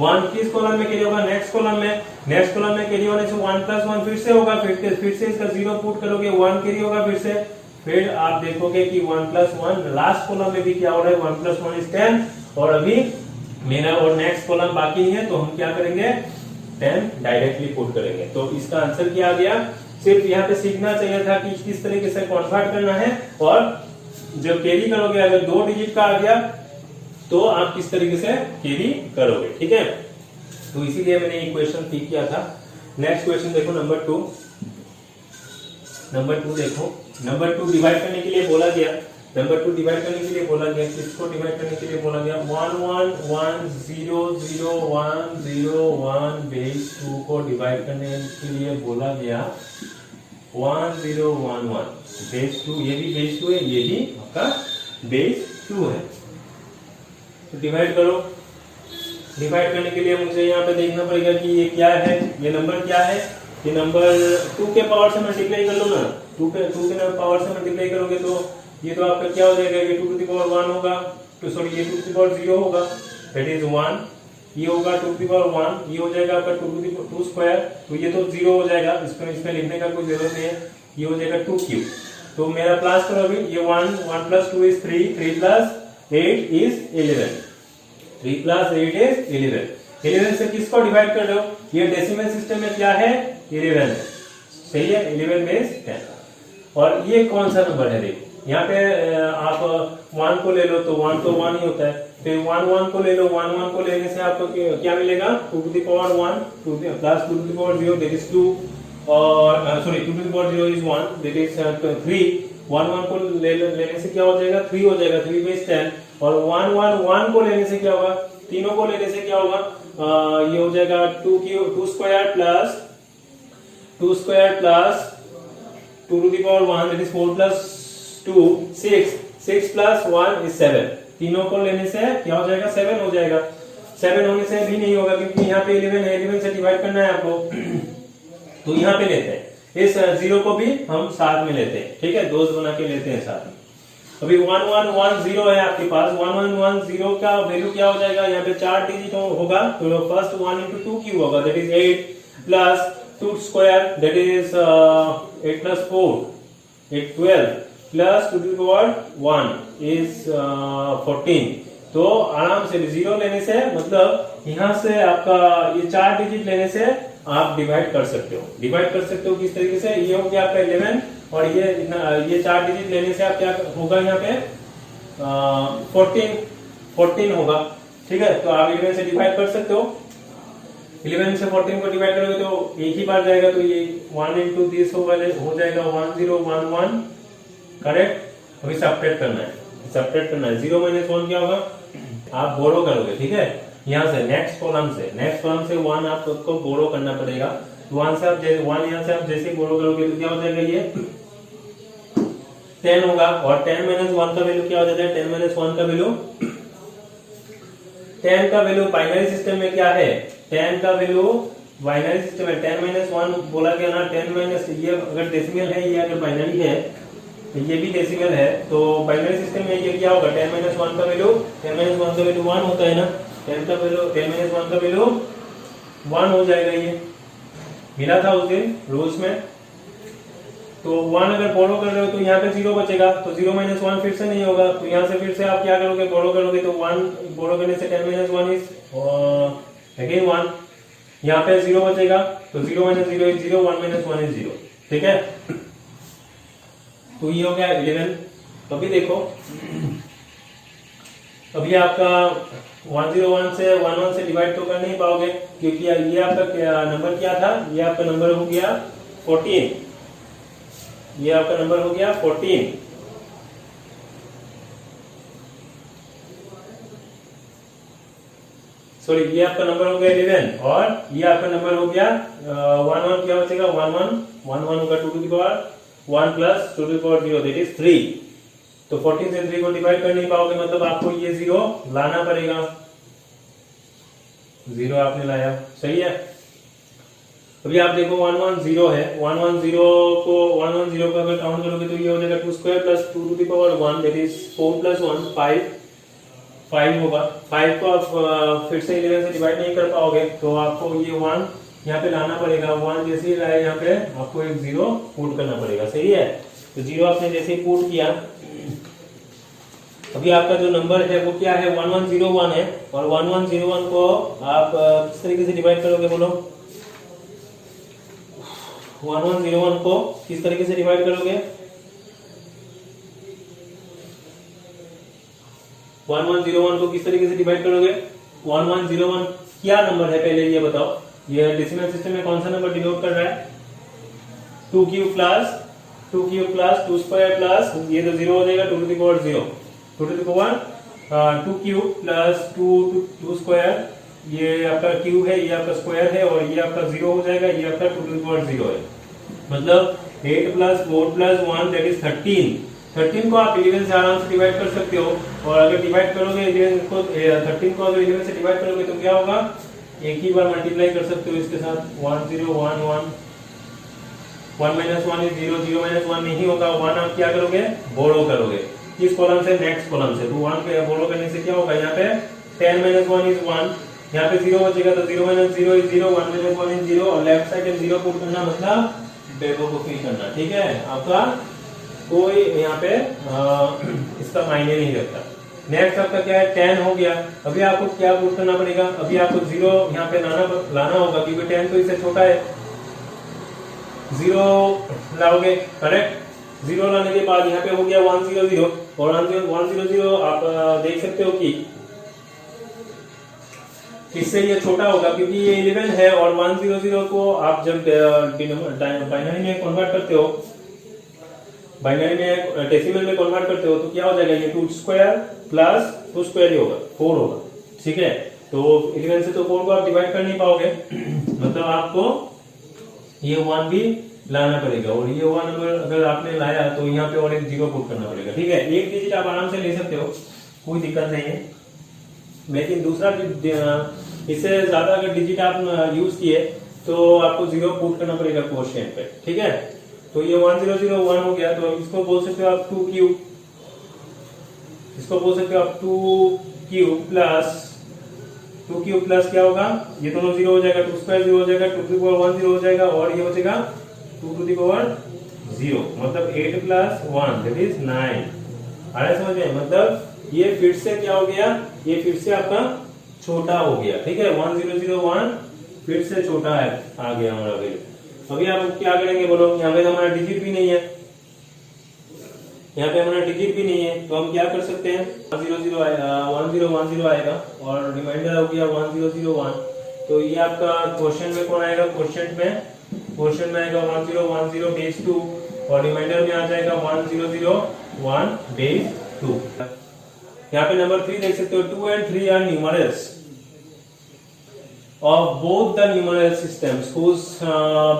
1 किस कॉलम में कैरी होगा, नेक्स्ट कॉलम में। नेक्स्ट कॉलम में कैरी होने से 1 प्लस 1 फिर से होगा, फिर से इसका 0 पुट करोगे, 1 कैरी होगा फिर से। फिर आप देखोगे कि 1 प्लस 1 लास्ट कॉलम में भी क्या हो रहा है, 1 प्लस 1 इज 10। और अभी मेरा और नेक्स्ट कॉलम बाकी नहीं है, तो हम क्या करेंगे, 10 डायरेक्टली पुट करेंगे। तो इसका आंसर क्या आ गया, सिर्फ यहाँ पे सीखना चाहिए था कि किस तरीके से कन्वर्ट करना है, और जब कैरी करोगे अगर 2 डिजिट का आ गया तो आप किस तरीके से कैरी करोगे, ठीक है। तो इसीलिए मैंने ये क्वेश्चन ठीक किया था। नेक्स्ट क्वेश्चन देखो, नंबर 2 देखो। नंबर 2 डिवाइड करने के लिए बोला गया, नंबर 2 डिवाइड करने के लिए बोला गया, किसको डिवाइड करने के लिए बोला गया, 1 1 1 0 0 1 0 1 बेस 2 को डिवाइड करने के लिए बोला गया। 1 0 1 1 बेस 2, ये भी बेस 2 है, ये भी आपका बेस 2 है। तो डिवाइड करो। डिवाइड करने के लिए मुझे यहाँ पे देखना पड़ेगा कि ये क्या है, ये नंबर क्या है। ये नंबर 2 के पावर से मल्टीप्लाई कर लो ना, 2 के पावर से मल्टीप्लाई करोगे तो ये तो आपका क्या हो जाएगा, ये 2 टू द पावर 1 होगा, तो सॉरी ये 2 टू द पावर 0 होगा, दैट इज 1। ये होगा 2 टू द पावर 1, ये हो जाएगा आपका 2 टू द पावर 2 स्क्वायर, तो ये तो 0 हो जाएगा, इसमें लिखने का कोई जरूरत नहीं है। ये हो जाएगा 2 क्यूब। तो मेरा प्लस करो अभी, ये 1 plus 2 is 3, 3 plus 8 is 11, 3 plus 8 is 11। 11 से किसको डिवाइड कर रहे हो, ये डेसिमल सिस्टम में क्या है, 11 है, सही है, 11 बेस 10। और ये कौन सा नंबर है, देखो यहाँ पे आप 1 को ले लो तो 1 तो 1 ही होता है, फिर 1 1 को ले लो, 1 1 को लेने से आपको क्या मिलेगा, 2 to the power 1 plus 2 to the power 0 that is 2 और sorry 2 to the power 0 is 1 that is 3। 1 1 को लेने से क्या हो जाएगा, 3 हो जाएगा, 3 बेस 10 और 1 1 1 को लेने से क्या होगा, तीनों को लेने से क्या होगा, ये हो जाएगा 2 square plus 2 to the power 1 that is 4 plus 2 6 plus 1 is 7। तीनों को लेने से क्या हो जाएगा, 7 हो जाएगा। 7 होने से भी नहीं होगा क्योंकि यहाँ पे 11 है, 11 से डिवाइड करना है आपको तो यहाँ पे लेते हैं, इस 0 को भी हम साथ में लेते हैं, ठीक है, दोस्त बना के लेते हैं साथ में। अभी 1 1 1 0 है आपके पास, 1 1 1 0 का वैल्यू क्या हो जाएगा, यहाँ पे 4 डिजिट होगा तो फर्स्ट 1 into 2 क्यूब होगा that is 8 plus 2 square that is 8 plus 4 8 12 plus 2 to the power 1 is 14। तो आराम से 0 लेने से मतलब यहाँ से आपका ये 4 डिजिट लेने से आप डिवाइड कर सकते हो, किस तरीके से, ये हो गया आपका 11 और ये 4 डिजिट लेने से आप क्या होगा यहाँ पे 14 होगा, ठीक है। तो आप 11 से डिवाइड कर सकते हो, 11 से 14 को डिवाइड करोगे तो एक ही बार जाएगा तो ये 1 into दिस हो जाएगा 1 0 1 1 करेक्ट। अभी सब्ट्रैक्ट करना है, 0 minus 1 क्या होगा, आप बोरो करोगे, ठीक है, यहाँ से नेक्स्ट कॉलम से 1 आपको बोरो करना पड़ेगा। 1 से आप यहाँ से आप जैसे बोरो करोगे तो क्या हो जाएगा, ये 10 होगा और 10 minus 1 का वैल्यू क्या हो जाता है, 10 minus 1 का वैल्यू 10 का वैल्यू बाइनरी सिस्टम में क्या है, 10 का वैल्यू बाइनरी सिस्टम में 10 minus 1 बोला गया ना, 10 minus ये अगर डेसिमल है, ये अगर बाइनरी है ये भी डेसिमल है तो बाइनरी सिस्टम में ये क्या होगा, 10 minus 1 का वैल्यू 1 होता है ना, 10 minus 1 का वैल्यू 1 हो जाएगा, ये मिला था उस दिन रूल्स में। तो 1 अगर बोरो कर रहे हो तो यहाँ पे 0 बचेगा, तो 0 minus 1 फिर से नहीं होगा, तो यहाँ से फिर से आप क्या करोगे, बोरो करोगे तो 1 बोरो करने से 10 minus 1 is अगेन 1, यहाँ पे 0 बचेगा तो 0 minus 0 is 0, 1 minus 1 is 0, ठीक है। तो ये हो गया 11। तो अभी देखो, अभी आपका 101 से 11 से डिवाइड तो कर नहीं पाओगे क्योंकि ये आपका नंबर क्या था, ये आपका नंबर हो गया 14, ये आपका नंबर हो गया 14। सॉरी, ये आपका नंबर हो गया 11 और ये आपका नंबर हो गया 1 1 क्या बचेगा, 1 1 होगा 2 to the power 1 plus 2 to the power 0 that is 3। तो 14 से 3 को डिवाइड कर नहीं पाओगे, मतलब आपको ये 0 लाना पड़ेगा, 0 आपने लाया, सही है। अभी आप देखो 1 1 0 है, 1 1 0 को अगर काउंट करोगे तो ये हो जाएगा 2 square plus 2 to the power 1 that is 4 plus 1 5 होगा। 5 को आप फिर से 11 से डिवाइड नहीं कर पाओगे तो आपको ये 1 यहाँ पे लाना पड़ेगा, 1 जैसे ही लाए यहाँ पे आपको एक 0 पुट करना पड़ेगा, सही है। तो 0 आपने जैसे ही पुट किया, अभी आपका जो नंबर है वो क्या है, 1101 है और 1101 को आप किस तरीके से डिवाइड करोगे, बोलो 1101 को किस तरीके से डिवाइड करोगे, 1101 को किस तरीके से डिवाइड करोगे, 1101 क्या नंबर है पहले ये बताओ, ये डेसिमल सिस्टम में कौन सा नंबर डिनोट कर रहा है, 2 क्यूब प्लस 2 स्क्वायर प्लस ये तो 0 हो जाएगा 2 to the power 0, 2 to the power 2 cube plus 2 square, ये आपका क्यूब है, ये आपका स्क्वायर है और ये आपका 0 हो जाएगा, ये आपका 2 to the power 0 है, मतलब 8 plus 4 plus 1 that is 13 को आप 11 से आराम से डिवाइड कर सकते हो। और अगर डिवाइड करोगे 11 को 13 को अगर 11 से डिवाइड करोगे तो क्या होगा, एक ही बार मल्टीप्लाई कर सकते हो इसके साथ, 1 0 1 1 1 minus 1 is 0, 0 minus 1 नहीं होगा, 1 आप क्या करोगे, बोरो करोगे किस कॉलम से, नेक्स्ट कॉलम से, तो 1 पे बोरो करने से क्या होगा, यहाँ पे 10 minus 1 is 1, यहाँ पे 0 बचेगा तो 0 minus 0 is 0, 1 minus 1 is 0 और लेफ्ट साइड में 0 पुट करना मतलब बेवकूफी करना, ठीक है, आपका कोई यहाँ पे इसका मायने नहीं रखता। नेक्स्ट आपका क्या है, 10 हो गया, अभी आपको क्या पुट करना पड़ेगा, अभी आपको 0 यहाँ पे लाना होगा क्योंकि 10 तो इससे छोटा है, 0 लाओगे, करेक्ट। 0 लाने के बाद यहाँ पे हो गया 1 0 0 और 1 0 0 आप देख सकते हो कि इससे ये छोटा होगा क्योंकि ये 11 है और 100 को आप जब बाइनरी में कन्वर्ट करते हो, बाइनरी में डेसिमल में कन्वर्ट करते हो तो क्या हो जाएगा, ये 2 स्क्वायर प्लस 2 स्क्वायर ही होगा, 4 होगा। ठीक है, तो 11 से तो 4 को आप डिवाइड कर नहीं पाओगे मतलब आपको ये 1 भी लाना पड़ेगा और ये 1 अगर आपने लाया तो यहाँ पे और एक 0 पुट करना पड़ेगा। ठीक है, एक डिजिट आप आराम से ले सकते हो, कोई दिक्कत नहीं है, लेकिन दूसरा इससे ज्यादा अगर डिजिट आप यूज किए तो आपको 0 पुट करना पड़ेगा क्वोशिएंट पे। ठीक है, तो ये 1001 हो गया, तो इसको बोल सकते हो आप 2 क्यूब, इसको बोल सकते हो आप 2 क्यूब प्लस क्या होगा, ये दोनों 0 हो जाएगा, 2 स्क्वायर 0 हो जाएगा, 2 टू द पावर 1 0 हो जाएगा और ये हो जाएगा 2 टू द पावर 0, मतलब 8 प्लस 1 दैट इज 9। आ रहा है समझ में, मतलब ये फिर से क्या हो गया, ये फिर से आपका छोटा हो गया। ठीक है, 1001 फिर से छोटा है, आ गया हमारा वैल्यू। अभी आप क्या करेंगे बोलो, यहाँ पे हमारा डिजिट भी नहीं है, यहाँ पे हमारा डिजिट भी नहीं है, तो हम क्या कर सकते हैं, 1010 आएगा और रिमाइंडर हो गया 1001। तो ये आपका क्वेश्चन में कौन आएगा, क्वेश्चन में आएगा 1010 बेस 2 और रिमाइंडर में आ जाएगा 1001 बेस 2। यहाँ पे नंबर 3 देख सकते हो, 2 and 3 are numerals of both the numeral systems whose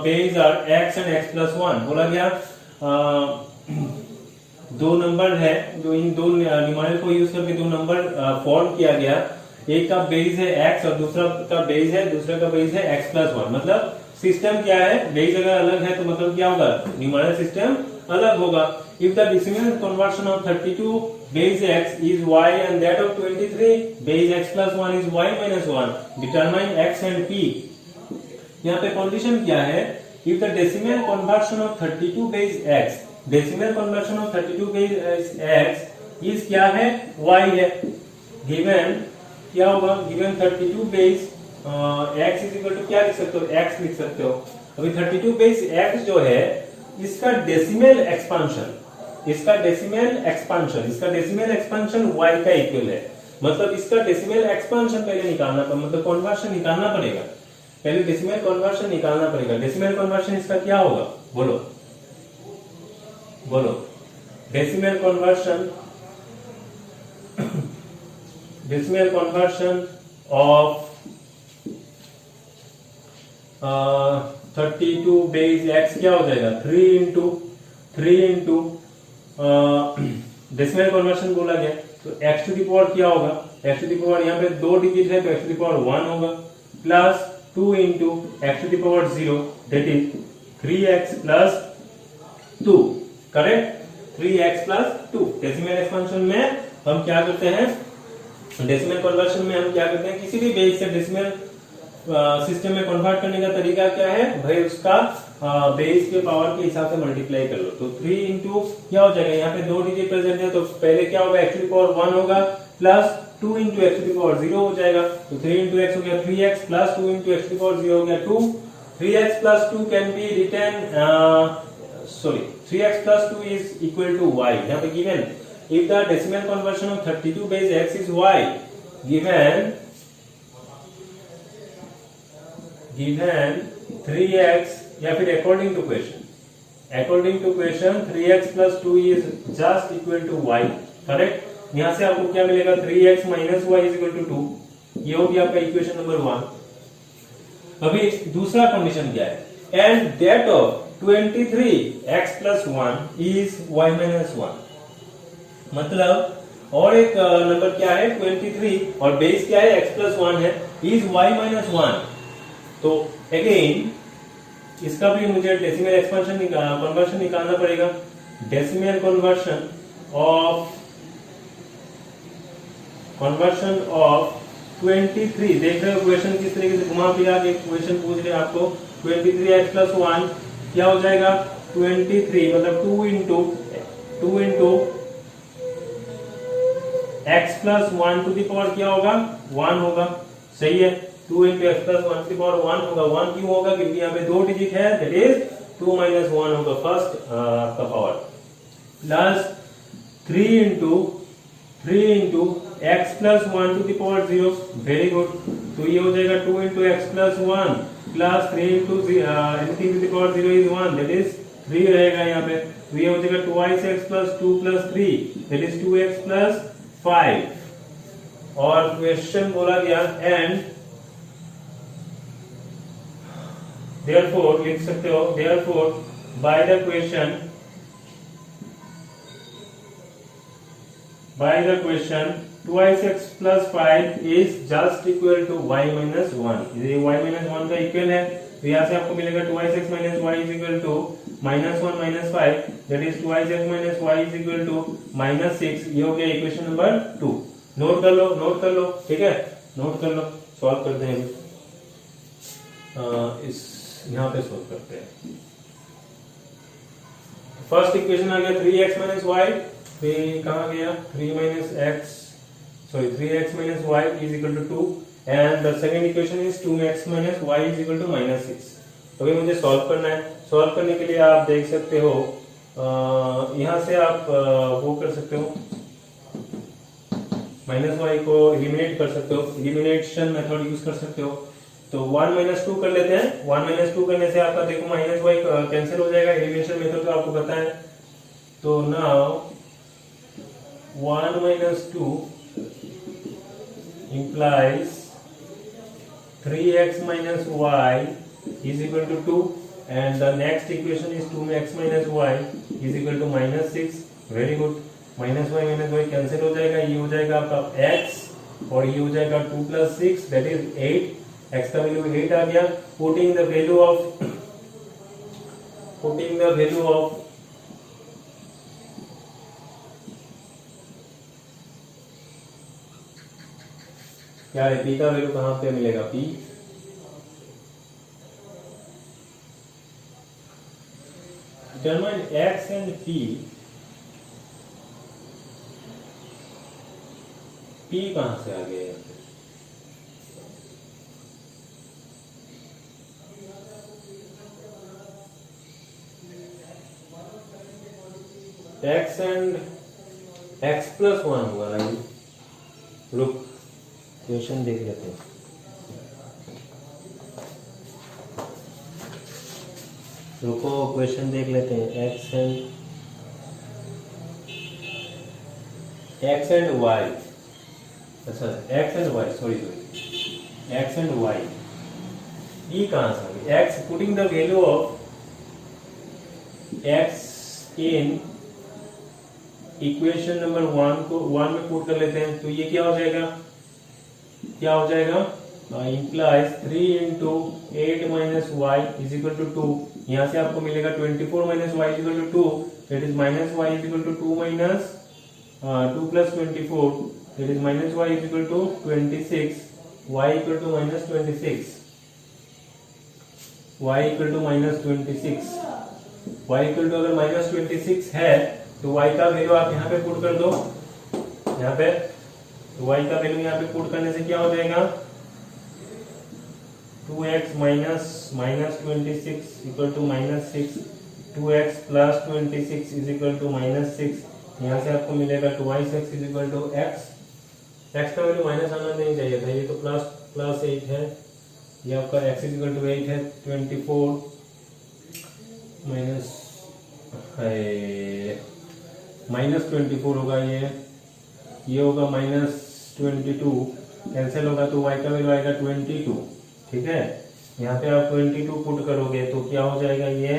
base are x and x plus 1। बोला गया दो नंबर है जो इन दो न्यूमरल को यूज करके दो नंबर फॉर्म किया गया, एक का बेस है x और दूसरा का बेस है x plus 1। मतलब सिस्टम क्या है, बेस अगर अलग है तो मतलब क्या होगा, न्यूमरल सिस्टम अलग होगा। If the decimal conversion of 32 base x is y and that of 23 base x plus 1 is y minus 1, determine x and p। यहाँ पे कंडीशन क्या है, if the decimal conversion of 32 base x, decimal conversion of 32 base x is क्या है, y है, given क्या होगा, given 32 base x is equal to क्या लिख सकते हो, x लिख सकते हो। अभी 32 base x जो है इसका डेसिमल एक्सपांशन y का इक्वल है, मतलब इसका डेसिमल एक्सपांशन पहले निकालना पड़ेगा, मतलब कन्वर्शन निकालना पड़ेगा, पहले डेसिमल कन्वर्शन निकालना पड़ेगा। डेसिमल कन्वर्शन इसका क्या होगा, बोलो decimal conversion of 32 base x क्या हो जाएगा, 3 इंटू डेसिमल कन्वर्शन बोला गया तो x टू द पावर क्या होगा, x टू द पावर यहाँ पे 2 डिजिट है तो x टू द पावर 1 होगा, plus 2 into x to the power 0 that is 3x plus 2। Correct, 3x plus 2। Decimal expansion में हम क्या करते हैं, डेसिमल कन्वर्शन में हम क्या करते हैं, किसी भी बेस से डेसिमल सिस्टम में कन्वर्ट करने का तरीका क्या है भाई, उसका बेस के पावर के हिसाब से मल्टीप्लाई कर लो। तो 3 इंटू क्या हो जाएगा, यहाँ पे 2 डिजिट प्रेजेंट है तो पहले क्या होगा, x टू द पावर 1 होगा, plus 2 into x to the power 0 हो जाएगा, तो 3 इंटू x हो गया 3x plus 2 into x to the power 0 हो गया 2। 3x plus 2 can be written 3x plus 2 is equal to y। यहाँ पे given if the decimal conversion of 32 base x is y, given 3x या फिर according to question 3x plus 2 is just equal to y। Correct, यहां से आपको क्या मिलेगा, 3x minus y is equal to 2। ये हो गया आपका इक्वेशन नंबर 1। अभी दूसरा कंडीशन क्या है, and that of 23x plus 1 is y minus 1। मतलब और एक नंबर क्या है 23 और बेस क्या है x प्लस 1 है, इज y माइनस 1। तो अगेन इसका भी मुझे डेसिमल एक्सपेंशन कन्वर्शन निकालना पड़ेगा। डेसिमल कन्वर्शन ऑफ 23, देख रहे हो क्वेश्चन किस तरीके से घुमा फिरा के क्वेश्चन पूछ रहे हैं आपको। 23x प्लस 1 क्या हो जाएगा, 23 मतलब 2 into x plus 1 to the power क्या होगा, 1 होगा। सही है, 2 इंटू एक्स प्लस 1 की पावर 1 होगा। 1 क्यों होगा, क्योंकि यहाँ पे 2 डिजिट है, दैट इज 2 माइनस 1 होगा फर्स्ट का पावर, plus 3 into x plus 1 to the power 0। Very good, तो ये हो जाएगा 2 into x plus 1 plus 3 into anything to the power 0 is 1, that is 3 रहेगा यहाँ पे। तो ये हो जाएगा 2x plus 2 plus 3, that is 2x plus 5। और क्वेश्चन बोला गया एंड therefore लिख सकते हो, therefore by the question 2x plus 5 is just equal to y minus 1। ये y minus 1 का इक्वल है, तो यहाँ से आपको मिलेगा 2x minus y is equal to minus 1 minus 5, that is 2x minus y is equal to minus 6। ये हो गया इक्वेशन नंबर 2। नोट कर लो, ठीक है, नोट कर लो। सॉल्व करते हैं इस यहाँ पे सॉल्व करते हैं। फर्स्ट इक्वेशन आ गया 3x minus y, फिर कहाँ गया 3x minus y is equal to 2 and the second equation is 2x minus y is equal to minus 6। तो अभी मुझे सॉल्व करना है। सॉल्व करने के लिए आप देख सकते हो यहाँ से आप वो कर सकते हो, माइनस वाई को एलिमिनेट कर सकते हो, एलिमिनेशन मेथड यूज कर सकते हो। तो 1 minus 2 कर लेते हैं। 1 minus 2 करने से आपका देखो माइनस वाई कैंसिल हो जाएगा, एलिमिनेशन मेथड तो आपको पता है। तो now 1 minus 2 implies 3x minus y is equal to 2 and the next equation is 2x minus y is equal to minus 6। Very good, minus y cancel हो जाएगा, ये हो जाएगा आपका x और ये हो जाएगा 2 plus 6 that is 8। x का वैल्यू 8 आ गया। पुटिंग द वैल्यू ऑफ क्या है, p का वैल्यू कहां पे मिलेगा, p determine x and p कहां से आ गया, x एंड x plus 1 हुआ ना। रुक, क्वेश्चन देख लेते हैं। रुको, क्वेश्चन देख लेते हैं। x एंड y, अच्छा x and y, sorry x and y, e कहां से आ गई, x putting the value of x in equation number 1 को 1 में पुट कर लेते हैं। तो ये क्या हो जाएगा, implies 3 into 8 minus y is equal to 2। यहाँ से आपको मिलेगा 24 minus y is equal to 2, that is minus y is equal to 2 minus 2 plus 24, that is minus y is equal to 26, y equal to minus 26, y equal to minus 26, y equal to अगर minus 26 है तो y का value आप यहाँ पे put कर दो, यहाँ पे तो y का वैल्यू यहाँ पे पुट करने से क्या हो जाएगा, 2x minus 26 equal to minus 6, 2x plus 26 is equal to minus 6। यहाँ से आपको मिलेगा 2x is equal to x। x का वैल्यू माइनस आना नहीं चाहिए था, ये तो प्लस 8 है, ये आपका x is equal to 8 है। 24 माइनस 24 होगा, ये होगा माइनस 22, कैंसिल होगा तो y का वैल्यू आएगा 22। ठीक है, यहाँ पे आप 22 पुट करोगे तो क्या हो जाएगा, ये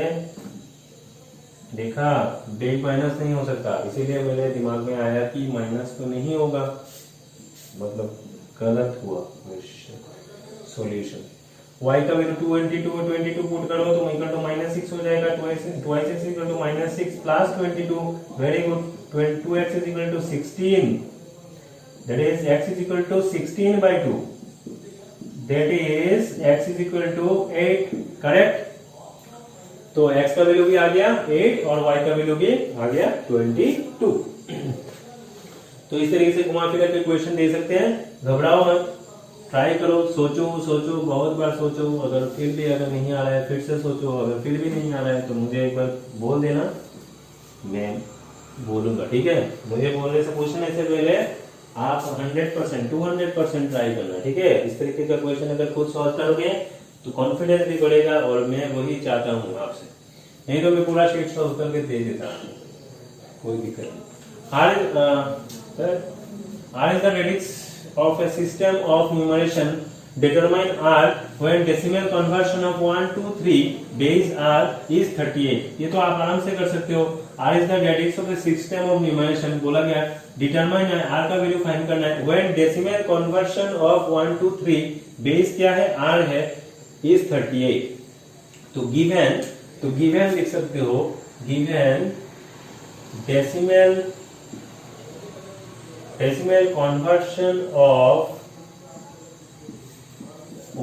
देखा डेट माइनस नहीं हो सकता, इसीलिए मेरे दिमाग में आया कि माइनस तो नहीं होगा, मतलब गलत हुआ सॉल्यूशन। y का वैल्यू 22 पुट करो तो इक्वल टू माइनस 6 हो जाएगा, 2x equal to minus 6 plus 22, very good, 2x is equal to 16, that is x is equal to 16 by 2, that is x is equal to 8, correct. तो x का value भी आ गया 8 और y का value भी आ गया 22। तो इस तरीके से घुमा फिरा के क्वेश्चन दे सकते हैं, घबराओ मत, ट्राई करो, सोचो बहुत बार सोचो, अगर नहीं आ रहा है फिर से सोचो, अगर फिर भी नहीं आ रहा है तो मुझे एक बार बोल देना, मैं बोलूंगा, ठीक है। मुझे बोलने से पूछने से पहले आप 100% 200% ट्राई करना, ठीक है। इस तरीके का क्वेश्चन अगर खुद सॉल्व करोगे तो कॉन्फिडेंस भी बढ़ेगा, और मैं वही चाहता हूँ आपसे, नहीं तो मैं पूरा शीट सॉल्व करके दे देता हूँ, कोई दिक्कत नहीं। R is the radix of a system of numeration. Determine R when decimal conversion of 1 to 3 base R is 38. ये तो आप आराम से कर सकते हो। R is the radix of a system of numeration, बोला गया determine है, R का वैल्यू फाइंड करना है। When decimal conversion of 1 to 3 base क्या है, R है, is 38। तो given लिख सकते हो, given decimal conversion of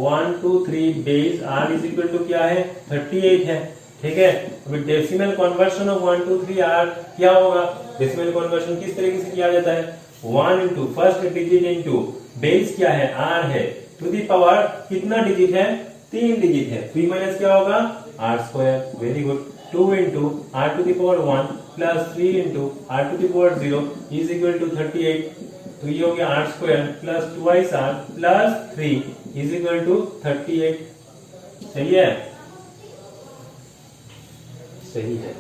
1 to 3 base R is equal to क्या है, 38 है, ठीक है। अभी decimal conversion of 1 to 3 R क्या होगा, डेसिमल कन्वर्शन किस तरीके से किया जाता है, 1 into first digit into base क्या है, R है, टू दी पावर कितना डिजिट है, 3 डिजिट है, 3 माइनस क्या होगा, R square, very good. 2 into R to the power 1 plus 3 into R to the power 0 is equal to 38। तो ये हो गया R square plus 2R plus 3 is equal to 38। सही है, सही है।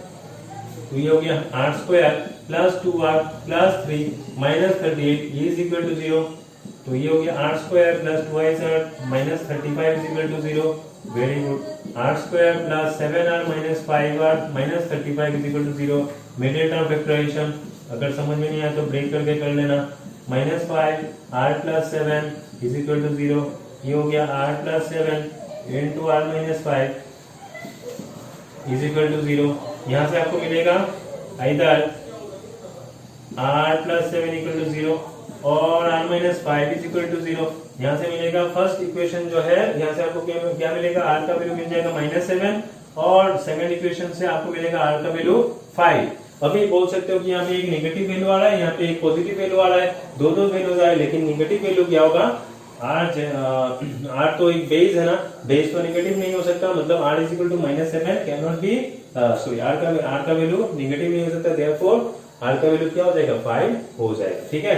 तो ये हो गया R square plus 2R plus 3 minus 38 is equal to 0। तो ये हो गया R square plus 2R minus 35 is equal to 0, very good. R square plus 7R minus 5R minus 35 is equal to 0। Middle term factorization अगर समझ में नहीं आया तो ब्रेक करके कर लेना। Minus 5R plus 7 is equal to 0। ये हो गया R plus 7 into R minus 5 is equal to 0। यहाँ से आपको मिलेगा इधर R प्लस 7 इक्वल टू 0 और R minus 5 is equal to 0। यहाँ से मिलेगा फर्स्ट इक्वेशन जो है, यहाँ से आपको क्या मिलेगा, R का वैल्यू मिल जाएगा माइनस 7 और सेकंड इक्वेशन से आपको मिलेगा R का वैल्यू 5। अभी बोल सकते हो कि यहाँ पे एक नेगेटिव वैल्यू आ रहा है, यहाँ पे एक पॉजिटिव वैल्यू आ रहा है, दो वैल्यूज आए, लेकिन नेगेटिव वैल्यू क्या होगा, R तो एक बेस है ना, बेस तो नेगेटिव नहीं हो सकता, मतलब R is equal to minus 7 can not be, sorry R का वैल्यू नेगेटिव नहीं हो सकता, देयरफॉर R का वैल्यू क्या हो जाएगा, 5 हो जाएगा, ठीक है।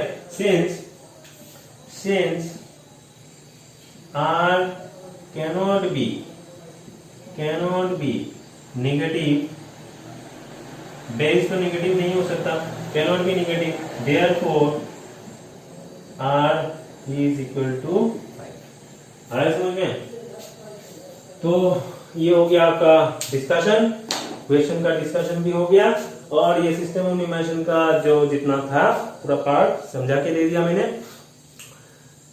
Since R cannot be negative, base तो नेगेटिव नहीं हो सकता, cannot be negative, therefore R is equal to 5। आ रहा है समझ में? तो ये हो गया आपका डिस्कशन, क्वेश्चन का डिस्कशन भी हो गया, और ये सिस्टम ऑफ न्यूमेरिकल का जो जितना था पूरा पार्ट समझा के दे दिया मैंने।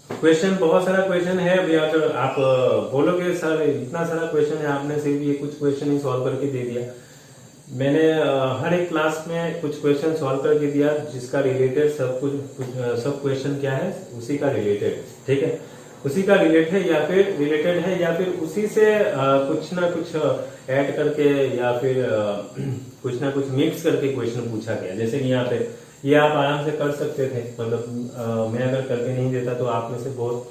क्वेश्चन बहुत सारा क्वेश्चन है, अभी अगर आप बोलोगे सर इतना सारा क्वेश्चन है, आपने सिर्फ ये कुछ क्वेश्चन ही सॉल्व करके दे दिया। मैंने हर एक क्लास में कुछ क्वेश्चन सॉल्व करके दिया जिसका रिलेटेड सब क्वेश्चन क्या है, उसी का रिलेटेड, ठीक है, उसी का रिलेटेड है या फिर उसी से कुछ ना कुछ ऐड करके या फिर कुछ ना कुछ मिक्स करके क्वेश्चन पूछा गया। जैसे कि यहाँ पे ये आप आराम से कर सकते थे, मतलब मैं अगर करके नहीं देता तो आप में से बहुत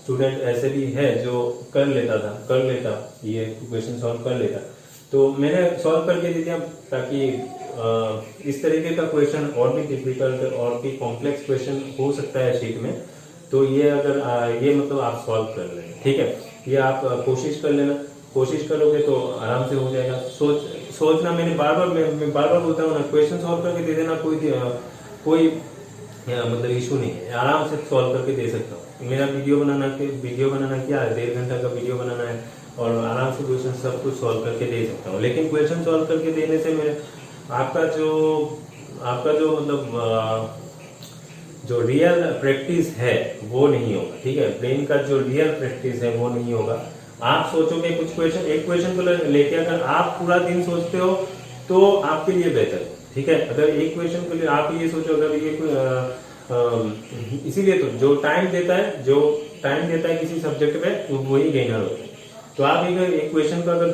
स्टूडेंट ऐसे भी है जो कर लेता ये क्वेश्चन सॉल्व कर लेता, तो मैंने सॉल्व करके दे दिया ताकि इस तरीके का क्वेश्चन और भी डिफिकल्ट और भी कॉम्प्लेक्स क्वेश्चन हो सकता है शीट में, तो ये अगर ये मतलब आप सॉल्व कर लें, ठीक है, ये आप कोशिश कर लेना, कोशिश करोगे तो आराम से हो जाएगा। सोचना, मैं बार बार बोलता हूँ ना, क्वेश्चन सॉल्व करके दे देना, कोई मतलब इशू नहीं है, आराम से सॉल्व करके दे सकता हूँ। मेरा वीडियो बनाना क्या है, 1.5 घंटा का वीडियो बनाना है और आराम से क्वेश्चन सब कुछ सॉल्व करके दे सकता हूँ। लेकिन क्वेश्चन सॉल्व करके देने से मेरे आपका जो मतलब जो रियल प्रैक्टिस है वो नहीं होगा, ठीक है, ब्रेन का जो रियल प्रैक्टिस है वो नहीं होगा। आप सोचोगे कुछ क्वेश्चन, एक क्वेश्चन को लेके अगर आप पूरा दिन सोचते हो तो आपके लिए बेहतर, ठीक है। अगर एक क्वेश्चन को आप ये सोचो, अगर ये इसीलिए तो जो टाइम देता है किसी सब्जेक्ट में तो वही गेनर होता है। तो आप एक क्वेश्चन का अगर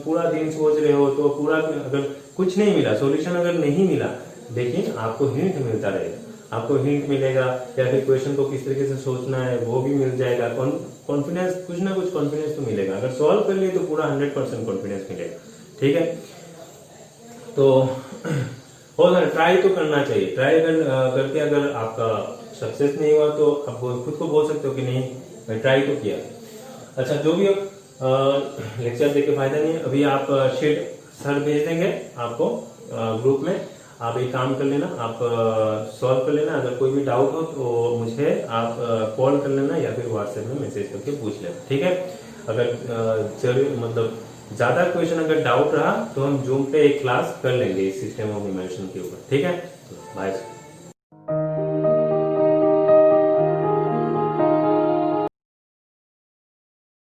पूरा दिन सोच रहे हो तो पूरा अगर कुछ नहीं मिला, सॉल्यूशन अगर नहीं मिला, लेकिन आपको हिंट मिलता रहेगा, आपको हिंट मिलेगा या फिर क्वेश्चन को किस तरीके से सोचना है वो भी मिल जाएगा। कॉन्फिडेंस, कुछ ना कुछ कॉन्फिडेंस तो मिलेगा, अगर सॉल्व कर लिए तो पूरा 100% कॉन्फिडेंस मिलेगा, ठीक है। तो ट्राई तो करना चाहिए, ट्राई करके अगर आपका सक्सेस नहीं हुआ तो आप खुद को बोल सकते हो कि नहीं मैं ट्राई तो किया। अच्छा, जो भी लेक्चर देके फायदा नहीं है। अभी आप शीट सर भेज देंगे आपको ग्रुप में, आप एक काम कर लेना, आप सॉल्व कर लेना। अगर कोई भी डाउट हो तो मुझे आप कॉल कर लेना या फिर व्हाट्सएप में मैसेज करके पूछ लेना, ठीक है। अगर जरूर मतलब ज्यादा क्वेश्चन अगर डाउट रहा तो हम जूम पे एक क्लास कर लेंगे इस सिस्टम ऑफ इमर्शन के ऊपर, ठीक है। बाय।